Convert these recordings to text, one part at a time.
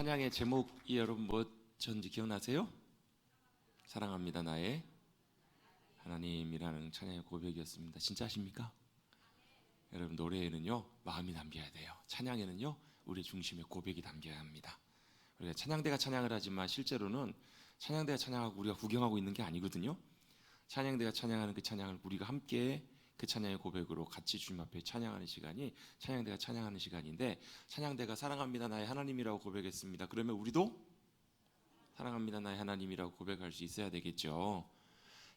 찬양의 제목이 여러분 뭐였는지 기억나세요? 사랑합니다 나의 하나님이라는 찬양의 고백이었습니다. 진짜 아십니까? 여러분, 노래에는요 마음이 담겨야 돼요. 찬양에는요 우리 중심에 고백이 담겨야 합니다. 우리가 찬양대가 찬양을 하지만 실제로는 찬양대가 찬양하고 우리가 구경하고 있는 게 아니거든요. 찬양대가 찬양하는 그 찬양을 우리가 함께 그 찬양의 고백으로 같이 주님 앞에 찬양하는 시간이 찬양대가 찬양하는 시간인데, 찬양대가 사랑합니다 나의 하나님이라고 고백했습니다. 그러면 우리도 사랑합니다 나의 하나님이라고 고백할 수 있어야 되겠죠.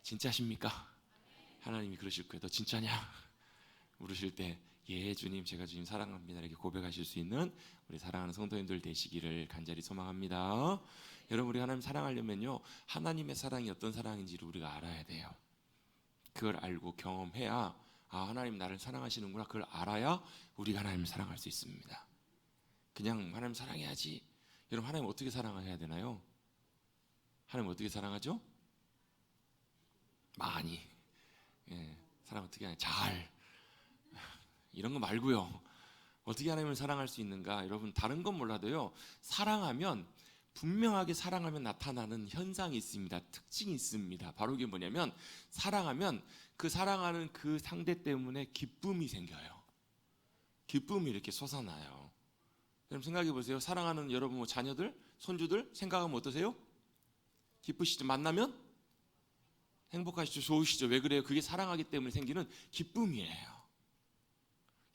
진짜십니까? 하나님이 그러실 거예요. 너 진짜냐? 물으실 때 예 주님, 제가 주님 사랑합니다 이렇게 고백하실 수 있는 우리 사랑하는 성도님들 되시기를 간절히 소망합니다. 여러분, 우리 하나님 사랑하려면요 하나님의 사랑이 어떤 사랑인지를 우리가 알아야 돼요. 그걸 알고 경험해야 하나님 나를 사랑하시는구나, 그걸 알아야 우리가 하나님을 사랑할 수 있습니다. 그냥 하나님 사랑해야지. 여러분, 하나님 어떻게 사랑해야 되나요? 하나님 어떻게 사랑하죠? 많이. 사랑 어떻게 하냐? 잘. 이런 거 말고요. 어떻게 하나님을 사랑할 수 있는가? 여러분, 다른 건 몰라도요 사랑하면, 분명하게 사랑하면 나타나는 현상이 있습니다. 특징이 있습니다. 바로 이게 뭐냐면, 사랑하면 그 사랑하는 그 상대 때문에 기쁨이 생겨요. 기쁨이 이렇게 솟아나요. 여러분 생각해 보세요. 사랑하는 여러분 자녀들, 손주들 생각하면 어떠세요? 기쁘시죠? 만나면 행복하시죠? 좋으시죠? 왜 그래요? 그게 사랑하기 때문에 생기는 기쁨이에요.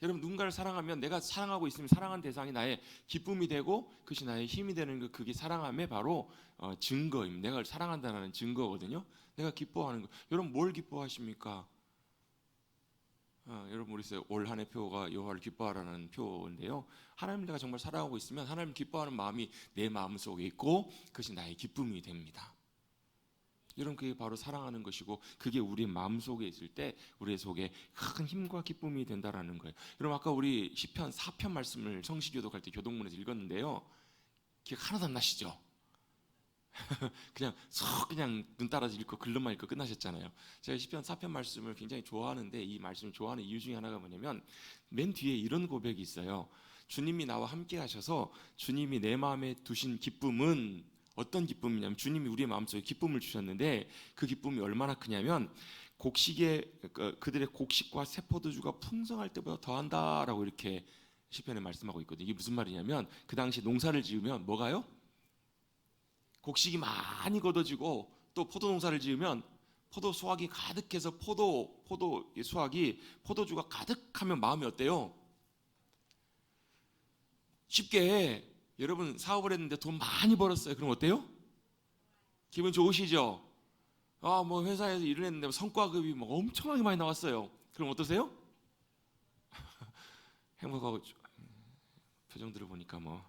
여러분, 누군가를 사랑하면, 내가 사랑하고 있으면 사랑한 대상이 나의 기쁨이 되고 그것이 나의 힘이 되는 거, 그게 사랑함의 바로 증거입니다. 내가 사랑한다는 증거거든요. 내가 기뻐하는 거. 여러분, 뭘 기뻐하십니까? 여러분, 우리 올 한 해 표가 여호와를 기뻐하라는 표인데요, 하나님 내가 정말 사랑하고 있으면 하나님 기뻐하는 마음이 내 마음 속에 있고 그것이 나의 기쁨이 됩니다. 여러분, 그게 바로 사랑하는 것이고, 그게 우리 마음 속에 있을 때 우리 속에 큰 힘과 기쁨이 된다라는 거예요. 여러분, 아까 우리 시편 4편 말씀을 성시교독할 때 교동문에서 읽었는데요, 기억 하나도 안 나시죠? 그냥 눈 따라서 읽고 글로만 읽고 끝나셨잖아요. 제가 시편 4편 말씀을 굉장히 좋아하는데, 이 말씀을 좋아하는 이유 중에 하나가 뭐냐면, 맨 뒤에 이런 고백이 있어요. 주님이 나와 함께 하셔서 주님이 내 마음에 두신 기쁨은 어떤 기쁨이냐면, 주님이 우리의 마음속에 기쁨을 주셨는데 그 기쁨이 얼마나 크냐면, 그들의 곡식과 새 포도주가 풍성할 때보다 더한다라고 이렇게 시편에 말씀하고 있거든요. 이게 무슨 말이냐면, 그 당시 농사를 지으면 뭐가요? 곡식이 많이 걷어지고, 또 포도 농사를 지으면 포도 수확이 가득해서 포도 수확이 포도주가 가득하면 마음이 어때요? 쉽게, 여러분 사업을 했는데 돈 많이 벌었어요. 그럼 어때요? 기분 좋으시죠? 뭐 회사에서 일을 했는데 성과급이 뭐 엄청나게 많이 나왔어요. 그럼 어떠세요? 행복하고. 표정들을 보니까 뭐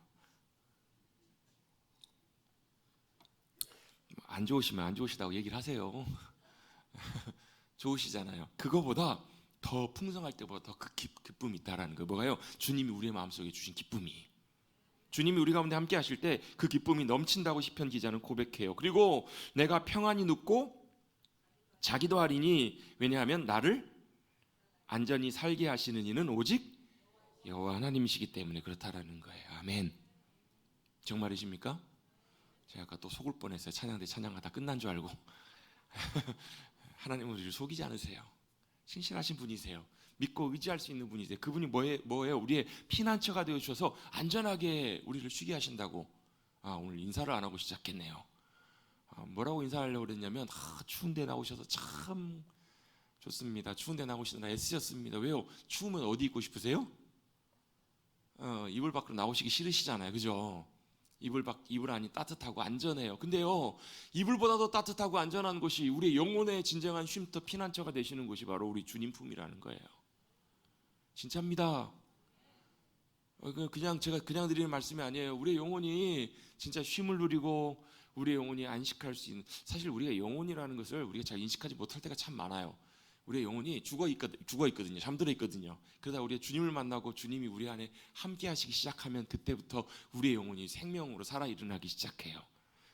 안 좋으시면 안 좋으시다고 얘기를 하세요. 좋으시잖아요. 그거보다 더 풍성할 때보다 더 기쁨이 있다라는 거. 뭐가요? 주님이 우리의 마음속에 주신 기쁨이, 주님이 우리 가운데 함께 하실 때 그 기쁨이 넘친다고 시편 기자는 고백해요. 그리고 내가 평안히 눕고 자기도 하리니, 왜냐하면 나를 안전히 살게 하시는 이는 오직 여호와 하나님이시기 때문에 그렇다라는 거예요. 아멘. 정말이십니까? 제가 아까 또 속을 뻔했어요. 찬양대 찬양하다 끝난 줄 알고. 하나님은 우리를 속이지 않으세요. 신실하신 분이세요. 믿고 의지할 수 있는 분이세요. 그분이 뭐예요? 우리의 피난처가 되어 주셔서 안전하게 우리를 쉬게 하신다고. 오늘 인사를 안 하고 시작했네요. 뭐라고 인사하려고 그랬냐면, 추운 데 나오셔서 참 좋습니다. 추운 데 나오시느라 애쓰셨습니다. 왜요? 추우면 어디 있고 싶으세요? 이불 밖으로 나오시기 싫으시잖아요. 그죠? 이불 안이 따뜻하고 안전해요. 근데요, 이불보다도 따뜻하고 안전한 곳이, 우리의 영혼의 진정한 쉼터, 피난처가 되시는 곳이 바로 우리 주님 품이라는 거예요. 진짜입니다. 제가 그냥 드리는 말씀이 아니에요. 우리의 영혼이 진짜 쉼을 누리고 우리의 영혼이 안식할 수 있는, 사실 우리가 영혼이라는 것을 우리가 잘 인식하지 못할 때가 참 많아요. 우리의 영혼이 죽어 있거든요. 잠들어 있거든요. 그러다 우리가 주님을 만나고 주님이 우리 안에 함께 하시기 시작하면, 그때부터 우리의 영혼이 생명으로 살아 일어나기 시작해요.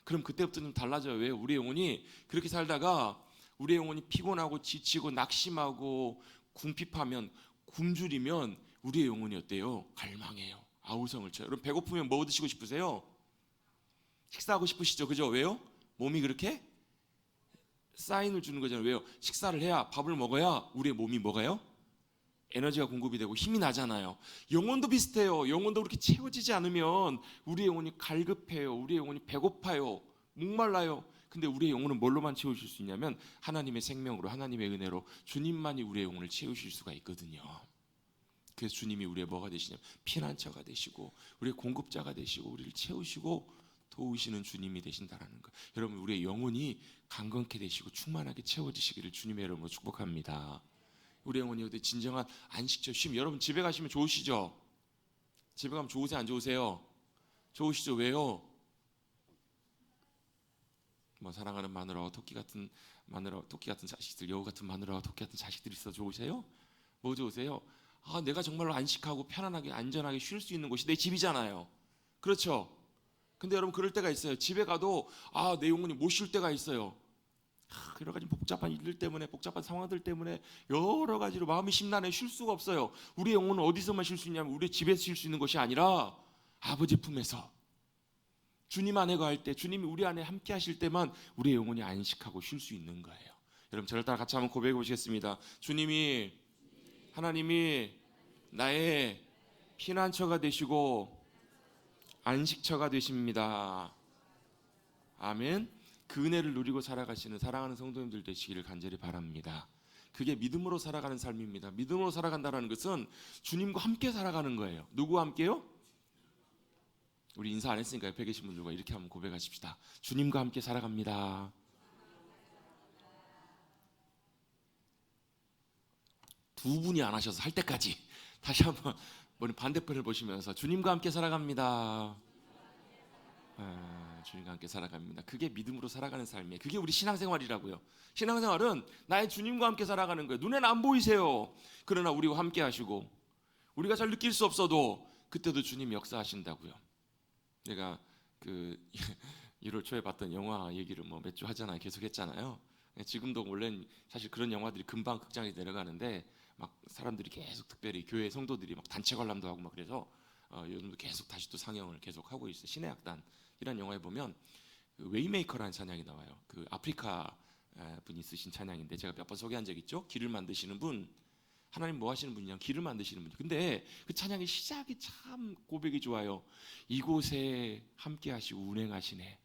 그럼 그때부터 좀 달라져요. 왜? 우리의 영혼이 그렇게 살다가 우리의 영혼이 피곤하고 지치고 낙심하고 궁핍하면, 굶주리면 우리의 영혼이 어때요? 갈망해요. 아우성을 쳐요. 여러분, 배고프면 뭐 드시고 싶으세요? 식사하고 싶으시죠? 그죠? 왜요? 몸이 그렇게 사인을 주는 거잖아요. 왜요? 식사를 해야, 밥을 먹어야 우리의 몸이 뭐가요? 에너지가 공급이 되고 힘이 나잖아요. 영혼도 비슷해요. 영혼도 그렇게 채워지지 않으면 우리의 영혼이 갈급해요. 우리의 영혼이 배고파요. 목말라요. 근데 우리의 영혼은 뭘로만 채우실 수 있냐면 하나님의 생명으로, 하나님의 은혜로 주님만이 우리의 영혼을 채우실 수가 있거든요. 그래서 주님이 우리의 뭐가 되시냐면 피난처가 되시고 우리의 공급자가 되시고 우리를 채우시고 도우시는 주님이 되신다라는 거. 여러분, 우리의 영혼이 강건케 되시고 충만하게 채워지시기를 주님의 이름으로 축복합니다. 우리 영혼이 어디 진정한 안식처, 쉼. 여러분 집에 가시면 좋으시죠? 집에 가면 좋으세요, 안 좋으세요? 좋으시죠? 왜요? 뭐 사랑하는 마누라와 토끼 같은 자식들, 여우 같은 마누라와 토끼 같은 자식들이 있어 좋으세요? 뭐 좋으세요? 아, 내가 정말로 안식하고 편안하게 안전하게 쉴 수 있는 곳이 내 집이잖아요. 그렇죠? 근데 여러분, 그럴 때가 있어요. 집에 가도 내 영혼이 못 쉴 때가 있어요. 여러 가지 복잡한 일들 때문에, 복잡한 상황들 때문에 여러 가지로 마음이 심란해 쉴 수가 없어요. 우리 영혼은 어디서만 쉴 수 있냐면 우리 집에서 쉴 수 있는 것이 아니라 아버지 품에서, 주님 안에 거할 때, 주님이 우리 안에 함께 하실 때만 우리의 영혼이 안식하고 쉴 수 있는 거예요. 여러분, 저를 따라 같이 한번 고백해 보시겠습니다. 하나님이 나의 피난처가 되시고 안식처가 되십니다. 아멘. 그 은혜를 누리고 살아가시는 사랑하는 성도님들 되시기를 간절히 바랍니다. 그게 믿음으로 살아가는 삶입니다. 믿음으로 살아간다는 것은 주님과 함께 살아가는 거예요. 누구와 함께요? 우리 인사 안 했으니까 옆에 계신 분들과 이렇게 한번 고백하십시다. 주님과 함께 살아갑니다. 두 분이 안 하셔서 할 때까지 다시 한번 머리 반대편을 보시면서 주님과 함께 살아갑니다. 주님과 함께 살아갑니다. 그게 믿음으로 살아가는 삶이에요. 그게 우리 신앙생활이라고요. 신앙생활은 나의 주님과 함께 살아가는 거예요. 눈에는 안 보이세요. 그러나 우리와 함께 하시고 우리가 잘 느낄 수 없어도 그때도 주님이 역사하신다고요. 내가 그 1월 초에 봤던 영화 얘기를 뭐 몇 주 하잖아요. 계속 했잖아요. 지금도 원래는 사실 그런 영화들이 금방 극장에 내려가는데 막 사람들이 계속, 특별히 교회 성도들이 막 단체 관람도 하고 막 그래서 요즘도 계속 다시 또 상영을 계속 하고 있어요. 신의 악단 이런 영화에 보면 그 웨이메이커라는 찬양이 나와요. 그 아프리카 분이 쓰신 찬양인데 제가 몇 번 소개한 적 있죠. 길을 만드시는 분, 하나님 뭐 하시는 분이냐, 길을 만드시는 분. 근데 그 찬양의 시작이 참 고백이 좋아요. 이곳에 함께 하시고 운행하시네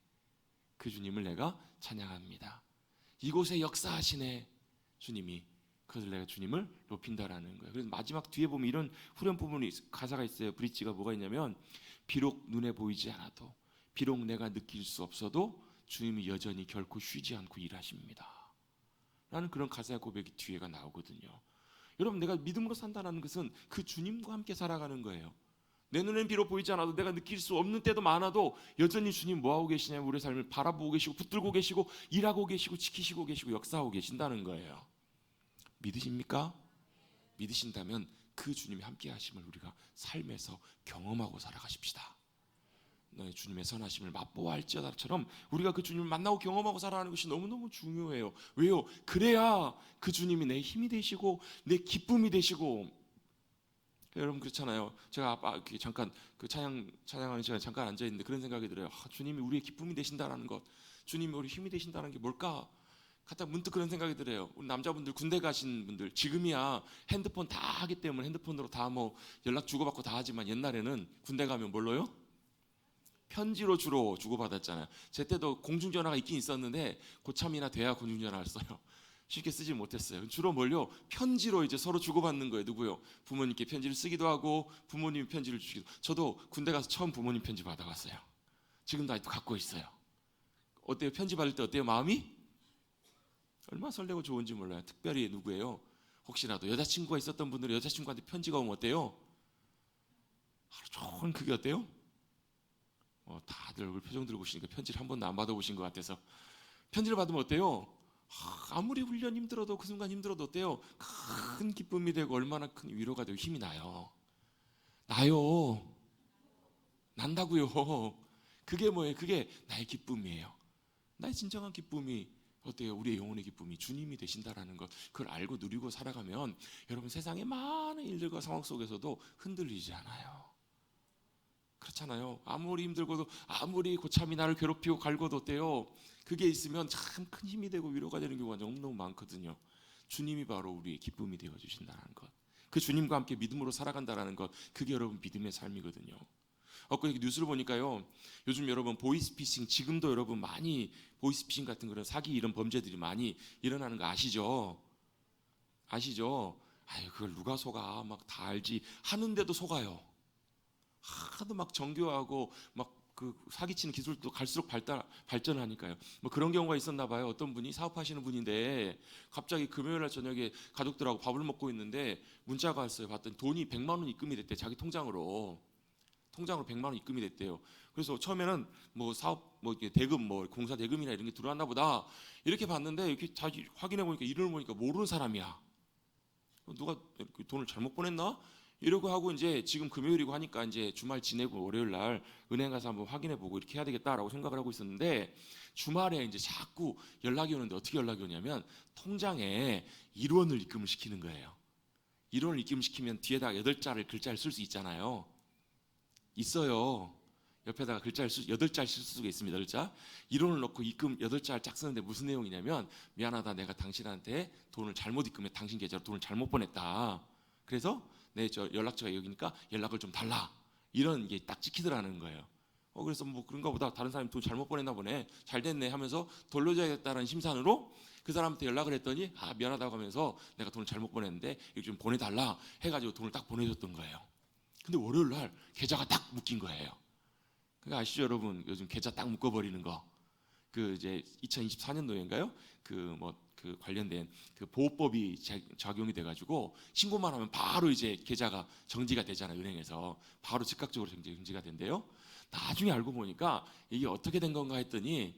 그 주님을 내가 찬양합니다. 이곳에 역사하시네 주님이, 그래서 내가 주님을 높인다라는 거예요. 그래서 마지막 뒤에 보면 이런 후렴 부분이 가사가 있어요. 브릿지가 뭐가 있냐면 비록 눈에 보이지 않아도, 비록 내가 느낄 수 없어도 주님이 여전히 결코 쉬지 않고 일하십니다 라는 그런 가사의 고백이 뒤에가 나오거든요. 여러분, 내가 믿음으로 산다는 것은 그 주님과 함께 살아가는 거예요. 내 눈엔 비록 보이지 않아도, 내가 느낄 수 없는 때도 많아도 여전히 주님 뭐하고 계시냐면 우리의 삶을 바라보고 계시고 붙들고 계시고 일하고 계시고 지키시고 계시고 역사하고 계신다는 거예요. 믿으십니까? 믿으신다면 그 주님이 함께 하심을 우리가 삶에서 경험하고 살아가십시다. 너의 주님의 선하심을 맛보아 할지어다처럼 우리가 그 주님을 만나고 경험하고 살아가는 것이 너무너무 중요해요. 왜요? 그래야 그 주님이 내 힘이 되시고 내 기쁨이 되시고. 여러분, 그렇잖아요. 제가 잠깐 그 찬양하는 시간에 잠깐 앉아 있는데 그런 생각이 들어요. 주님이 우리의 기쁨이 되신다라는 것, 주님이 우리 힘이 되신다는 게 뭘까? 갖다 문득 그런 생각이 들어요. 우리 남자분들, 군대 가신 분들, 지금이야 핸드폰 다 하기 때문에 핸드폰으로 다 뭐 연락 주고받고 다 하지만 옛날에는 군대 가면 뭘로요? 편지로 주로 주고받았잖아요. 제 때도 공중전화가 있긴 있었는데 고참이나 돼야 공중전화를 써요. 쉽게 쓰지 못했어요. 주로 뭘요? 편지로 이제 서로 주고받는 거예요. 누구요? 부모님께 편지를 쓰기도 하고 부모님 편지를 주기도. 저도 군대 가서 처음 부모님 편지 받아봤어요. 지금도 아직도 갖고 있어요. 어때요? 편지 받을 때 어때요? 마음이? 얼마나 설레고 좋은지 몰라요. 특별히 누구예요? 혹시라도 여자친구가 있었던 분들은 여자친구한테 편지가 오면 어때요? 하루 종일 그게 어때요? 다들 얼굴 표정들 보시니까 편지를 한 번도 안 받아보신 것 같아서. 편지를 받으면 어때요? 아무리 훈련 힘들어도, 그 순간 힘들어도 어때요? 큰 기쁨이 되고 얼마나 큰 위로가 되고 힘이 나요. 난다고요. 그게 뭐예요? 그게 나의 기쁨이에요. 나의 진정한 기쁨이 어때요? 우리의 영혼의 기쁨이 주님이 되신다라는 것, 그걸 알고 누리고 살아가면 여러분, 세상의 많은 일들과 상황 속에서도 흔들리지 않아요. 그렇잖아요. 아무리 힘들고도 아무리 고참이 나를 괴롭히고 갈고도 어때요? 그게 있으면 참 큰 힘이 되고 위로가 되는 경우가 너무너무 많거든요. 주님이 바로 우리의 기쁨이 되어 주신다는 것. 그 주님과 함께 믿음으로 살아간다는 것. 그게 여러분 믿음의 삶이거든요. 엊그제 뉴스를 보니까요. 요즘 여러분 보이스피싱 지금도 여러분 많이 보이스피싱 같은 그런 사기 이런 범죄들이 많이 일어나는 거 아시죠? 아시죠? 아유 그걸 누가 속아? 막 다 알지. 하는데도 속아요. 하도 막 정교하고 막 그 사기치는 기술도 갈수록 발전하니까요. 뭐 그런 경우가 있었나 봐요. 어떤 분이 사업하시는 분인데 갑자기 금요일 날 저녁에 가족들하고 밥을 먹고 있는데 문자가 왔어요. 봤더니 돈이 100만 원 입금이 됐대. 자기 통장으로 100만 원 입금이 됐대요. 그래서 처음에는 뭐 사업 뭐 이렇게 대금 뭐 공사 대금이나 이런 게 들어왔나 보다 이렇게 봤는데 이렇게 자기 확인해 보니까 이름을 보니까 모르는 사람이야. 누가 돈을 잘못 보냈나? 이러고 하고 이제 지금 금요일이고 하니까 이제 주말 지내고 월요일 날 은행 가서 한번 확인해 보고 이렇게 해야 되겠다라고 생각을 하고 있었는데 주말에 이제 자꾸 연락이 오는데 어떻게 연락이 오냐면 통장에 1원을 입금을 시키는 거예요. 1원을 입금시키면 뒤에다가 8자를 글자를 쓸 수 있잖아요. 있어요. 옆에다가 글자를 8자를 쓸 수가 있습니다. 8자. 1원을 넣고 입금 8자를 짝 쓰는데 무슨 내용이냐면 미안하다 내가 당신한테 돈을 잘못 입금해 당신 계좌로 돈을 잘못 보냈다. 그래서 내 저 연락처가 여기니까 연락을 좀 달라. 이런 게 딱 찍히더라는 거예요. 그래서 뭐 그런가 보다 다른 사람이 돈 잘못 보냈나 보네. 잘 됐네 하면서 돌려줘야겠다는 심산으로 그 사람한테 연락을 했더니 미안하다고 하면서 내가 돈을 잘못 보냈는데 이거 좀 보내달라 해가지고 돈을 딱 보내줬던 거예요. 근데 월요일 날 계좌가 딱 묶인 거예요. 그러니까 아시죠 여러분 요즘 계좌 딱 묶어버리는 거. 그 이제 2024년도인가요? 그 관련된 그 보호법이 적용이 돼가지고 신고만 하면 바로 이제 계좌가 정지가 되잖아요. 은행에서 바로 즉각적으로 정지가 된대요. 나중에 알고 보니까 이게 어떻게 된 건가 했더니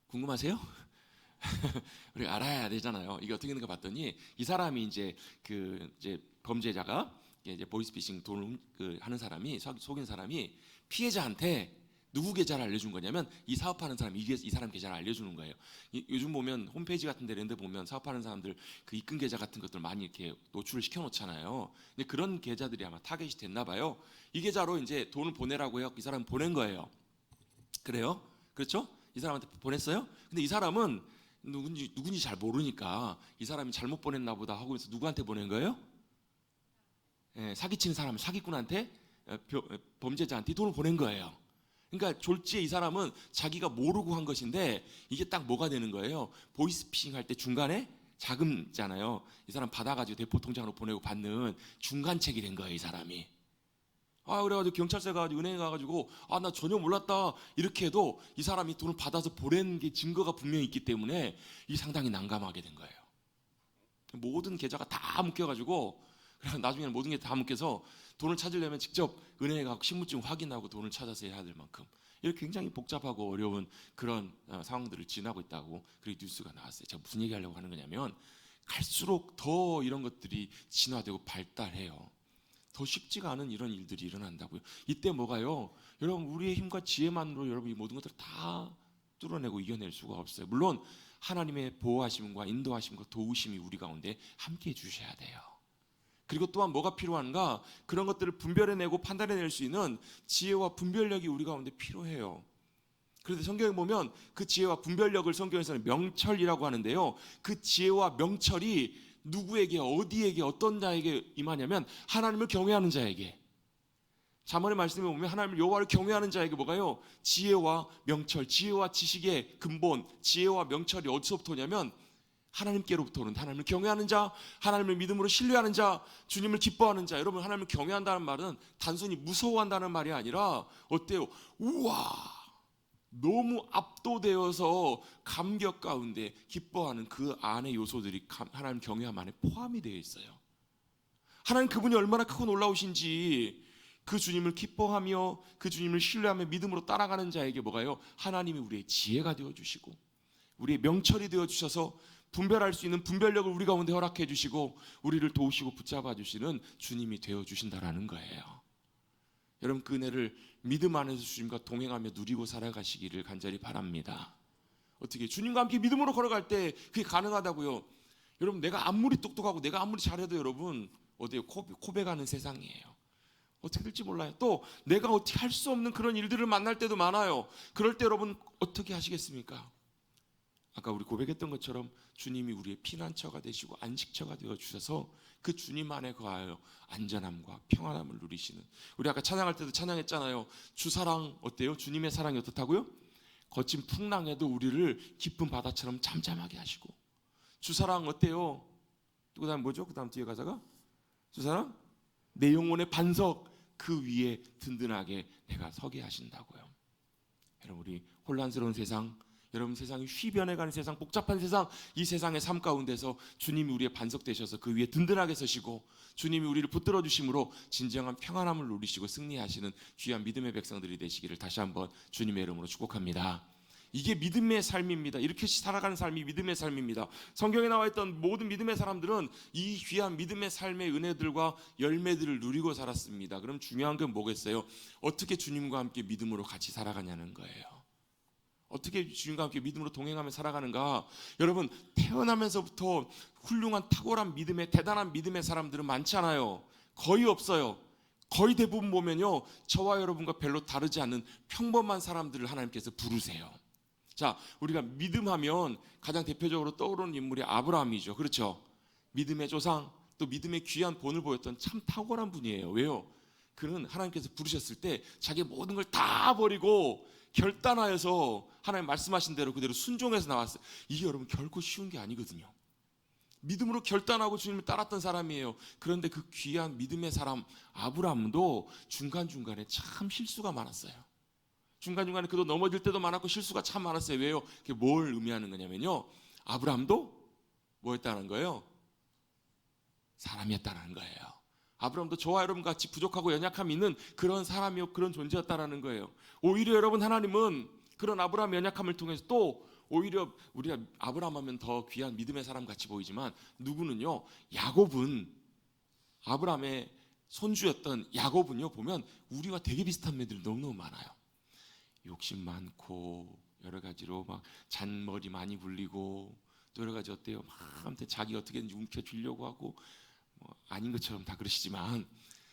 궁금하세요? 우리가 알아야 되잖아요. 이게 어떻게 되는가 봤더니 이 사람이 이제 그 이제 범죄자가 이제 보이스피싱 돈을 하는 사람이 속인 사람이 피해자한테 누구 계좌를 알려준 거냐면 이 사업하는 사람 이 사람 계좌를 알려주는 거예요. 요즘 보면 홈페이지 같은 데 이런 데 보면 사업하는 사람들 그 입금 계좌 같은 것들 많이 이렇게 노출을 시켜 놓잖아요. 근데 그런 계좌들이 아마 타겟이 됐나 봐요. 이 계좌로 이제 돈을 보내라고 해서 이 사람 보낸 거예요. 그래요? 그렇죠? 이 사람한테 보냈어요? 근데 이 사람은 누군지 잘 모르니까 이 사람이 잘못 보냈나 보다 하고 있어 누구한테 보낸 거예요? 사기치는 사람 사기꾼한테 범죄자한테 돈을 보낸 거예요. 그러니까 졸지에 이 사람은 자기가 모르고 한 것인데 이게 딱 뭐가 되는 거예요? 보이스피싱 할 때 중간에 자금 있잖아요. 이 사람 받아가지고 대포 통장으로 보내고 받는 중간책이 된 거예요. 이 사람이. 그래가지고 경찰서 가가지고 은행에 가가지고 나 전혀 몰랐다 이렇게 해도 이 사람이 돈을 받아서 보낸 게 증거가 분명히 있기 때문에 이 상당히 난감하게 된 거예요. 모든 계좌가 다 묶여가지고 나중에는 모든 게 다 묶여서 돈을 찾으려면 직접 은행에 가고 신분증 확인하고 돈을 찾아서 해야 될 만큼 이렇게 굉장히 복잡하고 어려운 그런 상황들을 지나고 있다고 그 뉴스가 나왔어요. 제가 무슨 얘기하려고 하는 거냐면 갈수록 더 이런 것들이 진화되고 발달해요. 더 쉽지가 않은 이런 일들이 일어난다고요. 이때 뭐가요? 여러분 우리의 힘과 지혜만으로 여러분 이 모든 것들을 다 뚫어내고 이겨낼 수가 없어요. 물론 하나님의 보호하심과 인도하심과 도우심이 우리 가운데 함께해 주셔야 돼요. 그리고 또한 뭐가 필요한가? 그런 것들을 분별해내고 판단해낼 수 있는 지혜와 분별력이 우리 가운데 필요해요. 그래서 성경에 보면 그 지혜와 분별력을 성경에서는 명철이라고 하는데요. 그 지혜와 명철이 누구에게 어디에게 어떤 자에게 임하냐면 하나님을 경외하는 자에게. 잠언의 말씀에 보면 하나님을 여호와를 경외하는 자에게 뭐가요? 지혜와 명철, 지혜와 지식의 근본, 지혜와 명철이 어디서부터 오냐면 하나님께로부터 오는 하나님을 경외하는 자, 하나님을 믿음으로 신뢰하는 자, 주님을 기뻐하는 자. 여러분 하나님을 경외한다는 말은 단순히 무서워한다는 말이 아니라 어때요? 우와 너무 압도되어서 감격 가운데 기뻐하는 그 안의 요소들이 하나님 경외함 안에 포함이 되어 있어요. 하나님 그분이 얼마나 크고 놀라우신지 그 주님을 기뻐하며 그 주님을 신뢰하며 믿음으로 따라가는 자에게 뭐가요? 하나님이 우리의 지혜가 되어주시고 우리의 명철이 되어주셔서 분별할 수 있는 분별력을 우리 가운데 허락해 주시고 우리를 도우시고 붙잡아 주시는 주님이 되어주신다라는 거예요. 여러분 그 은혜를 믿음 안에서 주님과 동행하며 누리고 살아가시기를 간절히 바랍니다. 어떻게 주님과 함께 믿음으로 걸어갈 때 그게 가능하다고요. 여러분 내가 아무리 똑똑하고 내가 아무리 잘해도 여러분 어디에 코베가는 세상이에요. 어떻게 될지 몰라요. 또 내가 어떻게 할 수 없는 그런 일들을 만날 때도 많아요. 그럴 때 여러분 어떻게 하시겠습니까? 아까 우리 고백했던 것처럼 주님이 우리의 피난처가 되시고 안식처가 되어 주셔서 그 주님 안에 거하여 안전함과 평안함을 누리시는, 우리 아까 찬양할 때도 찬양했잖아요. 주사랑 어때요? 주님의 사랑이 어떻다고요? 거친 풍랑에도 우리를 깊은 바다처럼 잠잠하게 하시고, 주사랑 어때요? 그 다음 뭐죠? 그 다음 뒤에 가사가 주사랑 내 영혼의 반석 그 위에 든든하게 내가 서게 하신다고요. 여러분 우리 혼란스러운 세상, 여러분 세상이 휘변해가는 세상, 복잡한 세상, 이 세상의 삶 가운데서 주님이 우리의 반석 되셔서 그 위에 든든하게 서시고 주님이 우리를 붙들어 주심으로 진정한 평안함을 누리시고 승리하시는 귀한 믿음의 백성들이 되시기를 다시 한번 주님의 이름으로 축복합니다. 이게 믿음의 삶입니다. 이렇게 살아가는 삶이 믿음의 삶입니다. 성경에 나와 있던 모든 믿음의 사람들은 이 귀한 믿음의 삶의 은혜들과 열매들을 누리고 살았습니다. 그럼 중요한 건 뭐겠어요? 어떻게 주님과 함께 믿음으로 같이 살아가냐는 거예요. 어떻게 주님과 함께 믿음으로 동행하며 살아가는가? 여러분 태어나면서부터 훌륭한 탁월한 믿음의 대단한 믿음의 사람들은 많지 않아요. 거의 없어요. 거의 대부분 보면요 저와 여러분과 별로 다르지 않은 평범한 사람들을 하나님께서 부르세요. 자, 우리가 믿음하면 가장 대표적으로 떠오르는 인물이 아브라함이죠. 그렇죠? 믿음의 조상, 또 믿음의 귀한 본을 보였던 참 탁월한 분이에요. 왜요? 그는 하나님께서 부르셨을 때 자기 모든 걸 다 버리고 결단하여서 하나님 말씀하신 대로 그대로 순종해서 나왔어요. 이게 여러분 결코 쉬운 게 아니거든요. 믿음으로 결단하고 주님을 따랐던 사람이에요. 그런데 그 귀한 믿음의 사람 아브라함도 중간중간에 참 실수가 많았어요. 중간중간에 그도 넘어질 때도 많았고 실수가 참 많았어요. 왜요? 그게 뭘 의미하는 거냐면요 아브라함도 뭐였다는 거예요? 사람이었다는 거예요. 아브라함도 저와 여러분 같이 부족하고 연약함이 있는 그런 사람이요 그런 존재였다는 거예요. 오히려 여러분 하나님은 그런 아브라함의 연약함을 통해서 또 오히려 우리가 아브라함 하면 더 귀한 믿음의 사람 같이 보이지만 누구는요 야곱은 아브라함의 손주였던 야곱은요 보면 우리와 되게 비슷한 면들이 너무너무 많아요. 욕심 많고 여러 가지로 막 잔머리 많이 굴리고 또 여러 가지 어때요? 막 아무튼 자기 어떻게든지 움켜쥐려고 하고 뭐 아닌 것처럼 다 그러시지만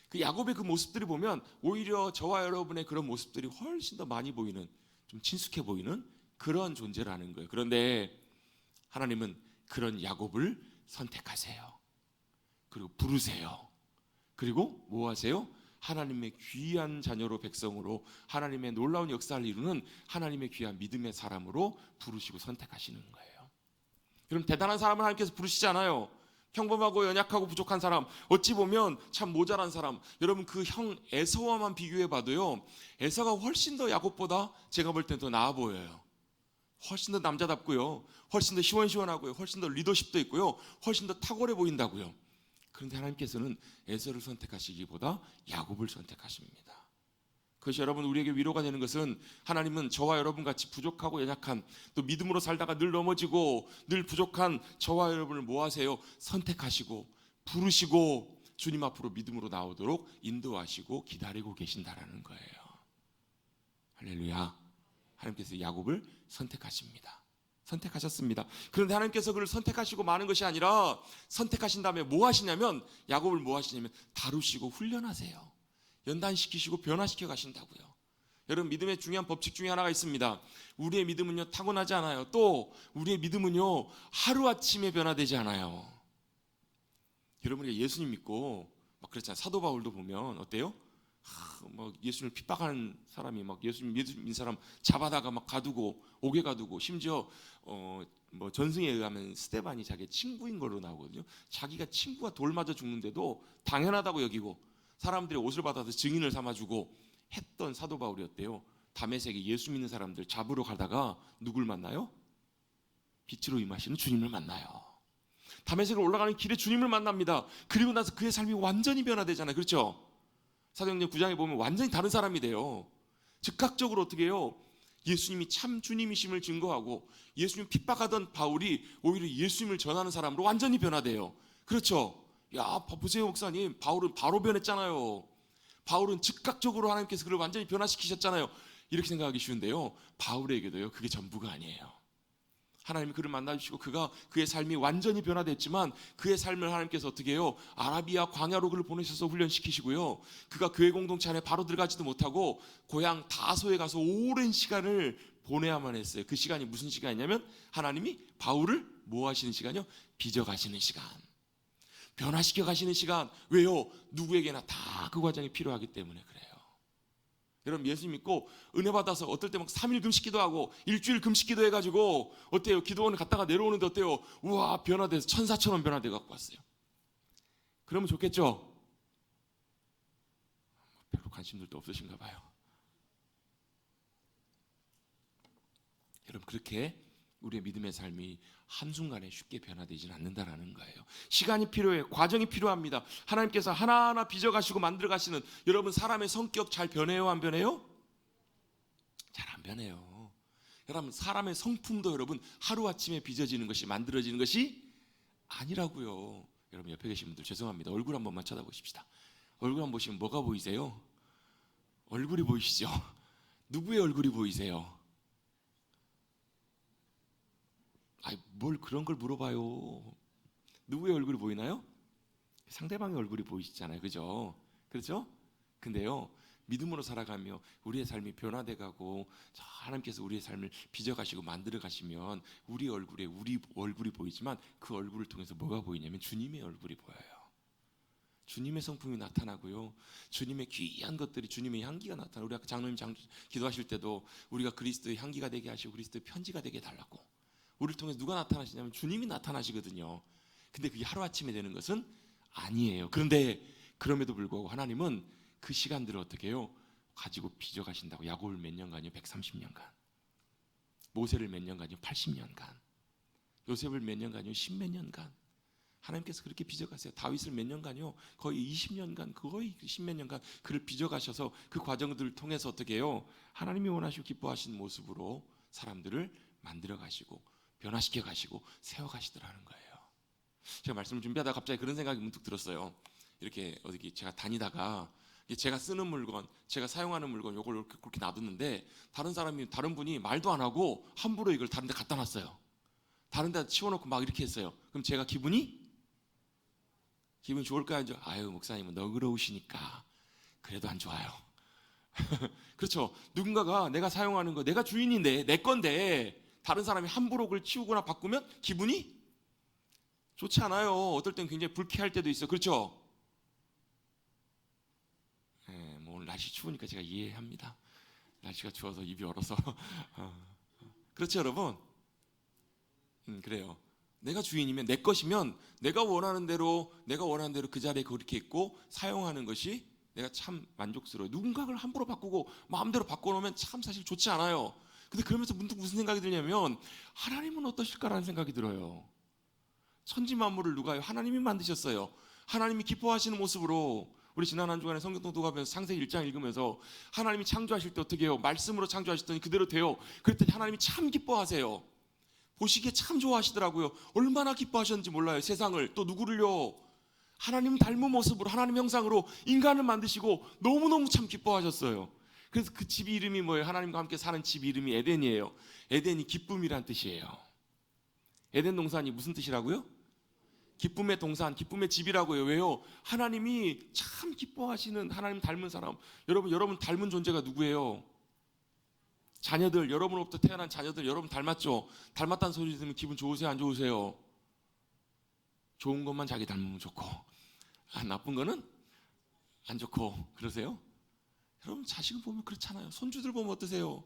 그 야곱의 그 모습들이 보면 오히려 저와 여러분의 그런 모습들이 훨씬 더 많이 보이는 좀 친숙해 보이는 그런 존재라는 거예요. 그런데 하나님은 그런 야곱을 선택하세요. 그리고 부르세요. 그리고 뭐 하세요? 하나님의 귀한 자녀로 백성으로 하나님의 놀라운 역사를 이루는 하나님의 귀한 믿음의 사람으로 부르시고 선택하시는 거예요. 여러분 대단한 사람을 하나님께서 부르시지 않아요. 평범하고 연약하고 부족한 사람, 어찌 보면 참 모자란 사람, 여러분 그 형 에서와만 비교해 봐도요 에서가 훨씬 더 야곱보다 제가 볼 땐 더 나아 보여요. 훨씬 더 남자답고요, 훨씬 더 시원시원하고요, 훨씬 더 리더십도 있고요, 훨씬 더 탁월해 보인다고요. 그런데 하나님께서는 에서를 선택하시기보다 야곱을 선택하십니다. 그것이 여러분 우리에게 위로가 되는 것은 하나님은 저와 여러분 같이 부족하고 연약한 또 믿음으로 살다가 늘 넘어지고 늘 부족한 저와 여러분을 뭐 하세요? 선택하시고 부르시고 주님 앞으로 믿음으로 나오도록 인도하시고 기다리고 계신다라는 거예요. 할렐루야. 하나님께서 야곱을 선택하십니다. 선택하셨습니다. 그런데 하나님께서 그를 선택하시고 마는 것이 아니라 선택하신 다음에 뭐 하시냐면 야곱을 뭐 하시냐면 다루시고 훈련하세요. 연단시키시고 변화시켜 가신다고요. 여러분 믿음의 중요한 법칙 중에 하나가 있습니다. 우리의 믿음은요 타고나지 않아요. 또 우리의 믿음은요 하루아침에 변화되지 않아요. 여러분이 예수님 믿고 막 그랬잖아요. 사도 바울도 보면 어때요? 막 예수님을 핍박하는 사람이 막 예수님 믿는 사람 잡아다가 막 가두고 옥에 가두고 심지어 뭐 전승에 의하면 스데반이 자기 친구인 걸로 나오거든요. 자기가 친구가 돌 맞아 죽는데도 당연하다고 여기고 사람들이 옷을 받아서 증인을 삼아주고 했던 사도 바울이었대요. 다메섹에 예수 믿는 사람들 잡으러 가다가 누굴 만나요? 빛으로 임하시는 주님을 만나요. 다메섹으로 올라가는 길에 주님을 만납니다. 그리고 나서 그의 삶이 완전히 변화되잖아요. 그렇죠? 사도행전 9장에 보면 완전히 다른 사람이 돼요. 즉각적으로 어떻게 해요? 예수님이 참 주님이심을 증거하고 예수님 핍박하던 바울이 오히려 예수님을 전하는 사람으로 완전히 변화돼요. 그렇죠? 야 보세요 목사님, 바울은 바로 변했잖아요. 바울은 즉각적으로 하나님께서 그를 완전히 변화시키셨잖아요. 이렇게 생각하기 쉬운데요 바울에게도요 그게 전부가 아니에요. 하나님이 그를 만나주시고 그의 삶이 완전히 변화됐지만 그의 삶을 하나님께서 어떻게 해요? 아라비아 광야로 그를 보내셔서 훈련시키시고요. 그가 교회 공동체 안에 바로 들어가지도 못하고 고향 다소에 가서 오랜 시간을 보내야만 했어요. 그 시간이 무슨 시간이냐면 하나님이 바울을 뭐 하시는 시간이요? 빚어가시는 시간, 변화시켜 가시는 시간. 왜요? 누구에게나 다 그 과정이 필요하기 때문에 그래요. 여러분 예수 믿고 은혜 받아서 어떨 때 막 3일 금식기도 하고 일주일 금식기도 해가지고 어때요? 기도원을 갔다가 내려오는데 어때요? 우와, 변화돼서 천사처럼 변화돼 갖고 왔어요. 그러면 좋겠죠? 별로 관심들도 없으신가 봐요. 여러분 그렇게 우리의 믿음의 삶이 한순간에 쉽게 변화되지는 않는다라는 거예요. 시간이 필요해요. 과정이 필요합니다. 하나님께서 하나하나 빚어가시고 만들어가시는, 여러분 사람의 성격 잘 변해요? 안 변해요? 잘 안 변해요. 여러분 사람의 성품도 여러분 하루아침에 빚어지는 것이, 만들어지는 것이 아니라고요. 여러분 옆에 계신 분들 죄송합니다. 얼굴 한 번만 쳐다보십시다. 얼굴 한번 보시면 뭐가 보이세요? 얼굴이 보이시죠? 누구의 얼굴이 보이세요? 아이, 뭘 그런 걸 물어봐요. 누구의 얼굴이 보이나요? 상대방의 얼굴이 보이시잖아요. 그죠? 그렇죠? 근데요, 믿음으로 살아가며 우리의 삶이 변화돼 가고 하나님께서 우리의 삶을 빚어가시고 만들어 가시면 우리 얼굴에 우리 얼굴이 보이지만 그 얼굴을 통해서 뭐가 보이냐면 주님의 얼굴이 보여요. 주님의 성품이 나타나고요. 주님의 귀한 것들이, 주님의 향기가 나타나요. 우리 아까 장로님 기도하실 때도 우리가 그리스도의 향기가 되게 하시고 그리스도의 편지가 되게 해달라고, 우리를 통해서 누가 나타나시냐면 주님이 나타나시거든요. 근데 그게 하루아침에 되는 것은 아니에요. 그런데 그럼에도 불구하고 하나님은 그 시간들을 어떻게 해요? 가지고 빚어가신다고. 야곱을 몇 년간이요? 130년간. 모세를 몇 년간이요? 80년간. 요셉을 몇 년간이요? 10몇 년간. 하나님께서 그렇게 빚어가세요. 다윗을 몇 년간이요? 거의 20년간, 거의 10몇 년간 그를 빚어가셔서 그 과정들을 통해서 어떻게 해요? 하나님이 원하시고 기뻐하시는 모습으로 사람들을 만들어 가시고 변화시켜 가시고 세워 가시더라는 거예요. 제가 말씀을 준비하다가 갑자기 그런 생각이 문득 들었어요. 이렇게 어디 제가 다니다가 제가 쓰는 물건, 제가 사용하는 물건 요걸 이렇게 그렇게 놔뒀는데 다른 분이 말도 안 하고 함부로 이걸 다른 데 갖다 놨어요. 다른 데 치워놓고 막 이렇게 했어요. 그럼 제가 기분이 좋을까요? 아유, 목사님은 너그러우시니까 그래도 안 좋아요. 그렇죠. 누군가가 내가 사용하는 거, 내가 주인인데 내 건데 다른 사람이 함부로 그걸 치우거나 바꾸면 기분이 좋지 않아요. 어떨 땐 굉장히 불쾌할 때도 있어요. 그렇죠? 네, 뭐 오늘 날씨 추우니까 제가 이해합니다. 날씨가 추워서 입이 얼어서. 그렇죠, 여러분? 그래요. 내가 주인이면, 내 것이면 내가 원하는 대로 그 자리에 그렇게 있고 사용하는 것이 내가 참 만족스러워요. 누군가를 함부로 바꾸고 마음대로 바꿔놓으면 참 사실 좋지 않아요. 근데 그러면서 문득 무슨 생각이 들냐면 하나님은 어떠실까라는 생각이 들어요. 천지 만물을 누가요? 하나님이 만드셨어요. 하나님이 기뻐하시는 모습으로. 우리 지난 한 주간에 성경 통독하면서 창세기 1장 읽으면서 하나님이 창조하실 때 어떻게 해요? 말씀으로 창조하셨더니 그대로 돼요. 그랬더니 하나님이 참 기뻐하세요. 보시기에 참 좋아하시더라고요. 얼마나 기뻐하셨는지 몰라요. 세상을, 또 누구를요? 하나님 닮은 모습으로, 하나님 형상으로 인간을 만드시고 너무너무 참 기뻐하셨어요. 그래서 그 집 이름이 뭐예요? 하나님과 함께 사는 집 이름이 에덴이에요. 에덴이 기쁨이란 뜻이에요. 에덴 동산이 무슨 뜻이라고요? 기쁨의 동산, 기쁨의 집이라고요. 왜요? 하나님이 참 기뻐하시는, 하나님 닮은 사람. 여러분 닮은 존재가 누구예요? 자녀들, 여러분으로부터 태어난 자녀들 여러분 닮았죠? 닮았다는 소리 들으면 기분 좋으세요? 안 좋으세요? 좋은 것만 자기 닮으면 좋고 나쁜 거는 안 좋고 그러세요? 여러분 자식을 보면 그렇잖아요. 손주들 보면 어떠세요?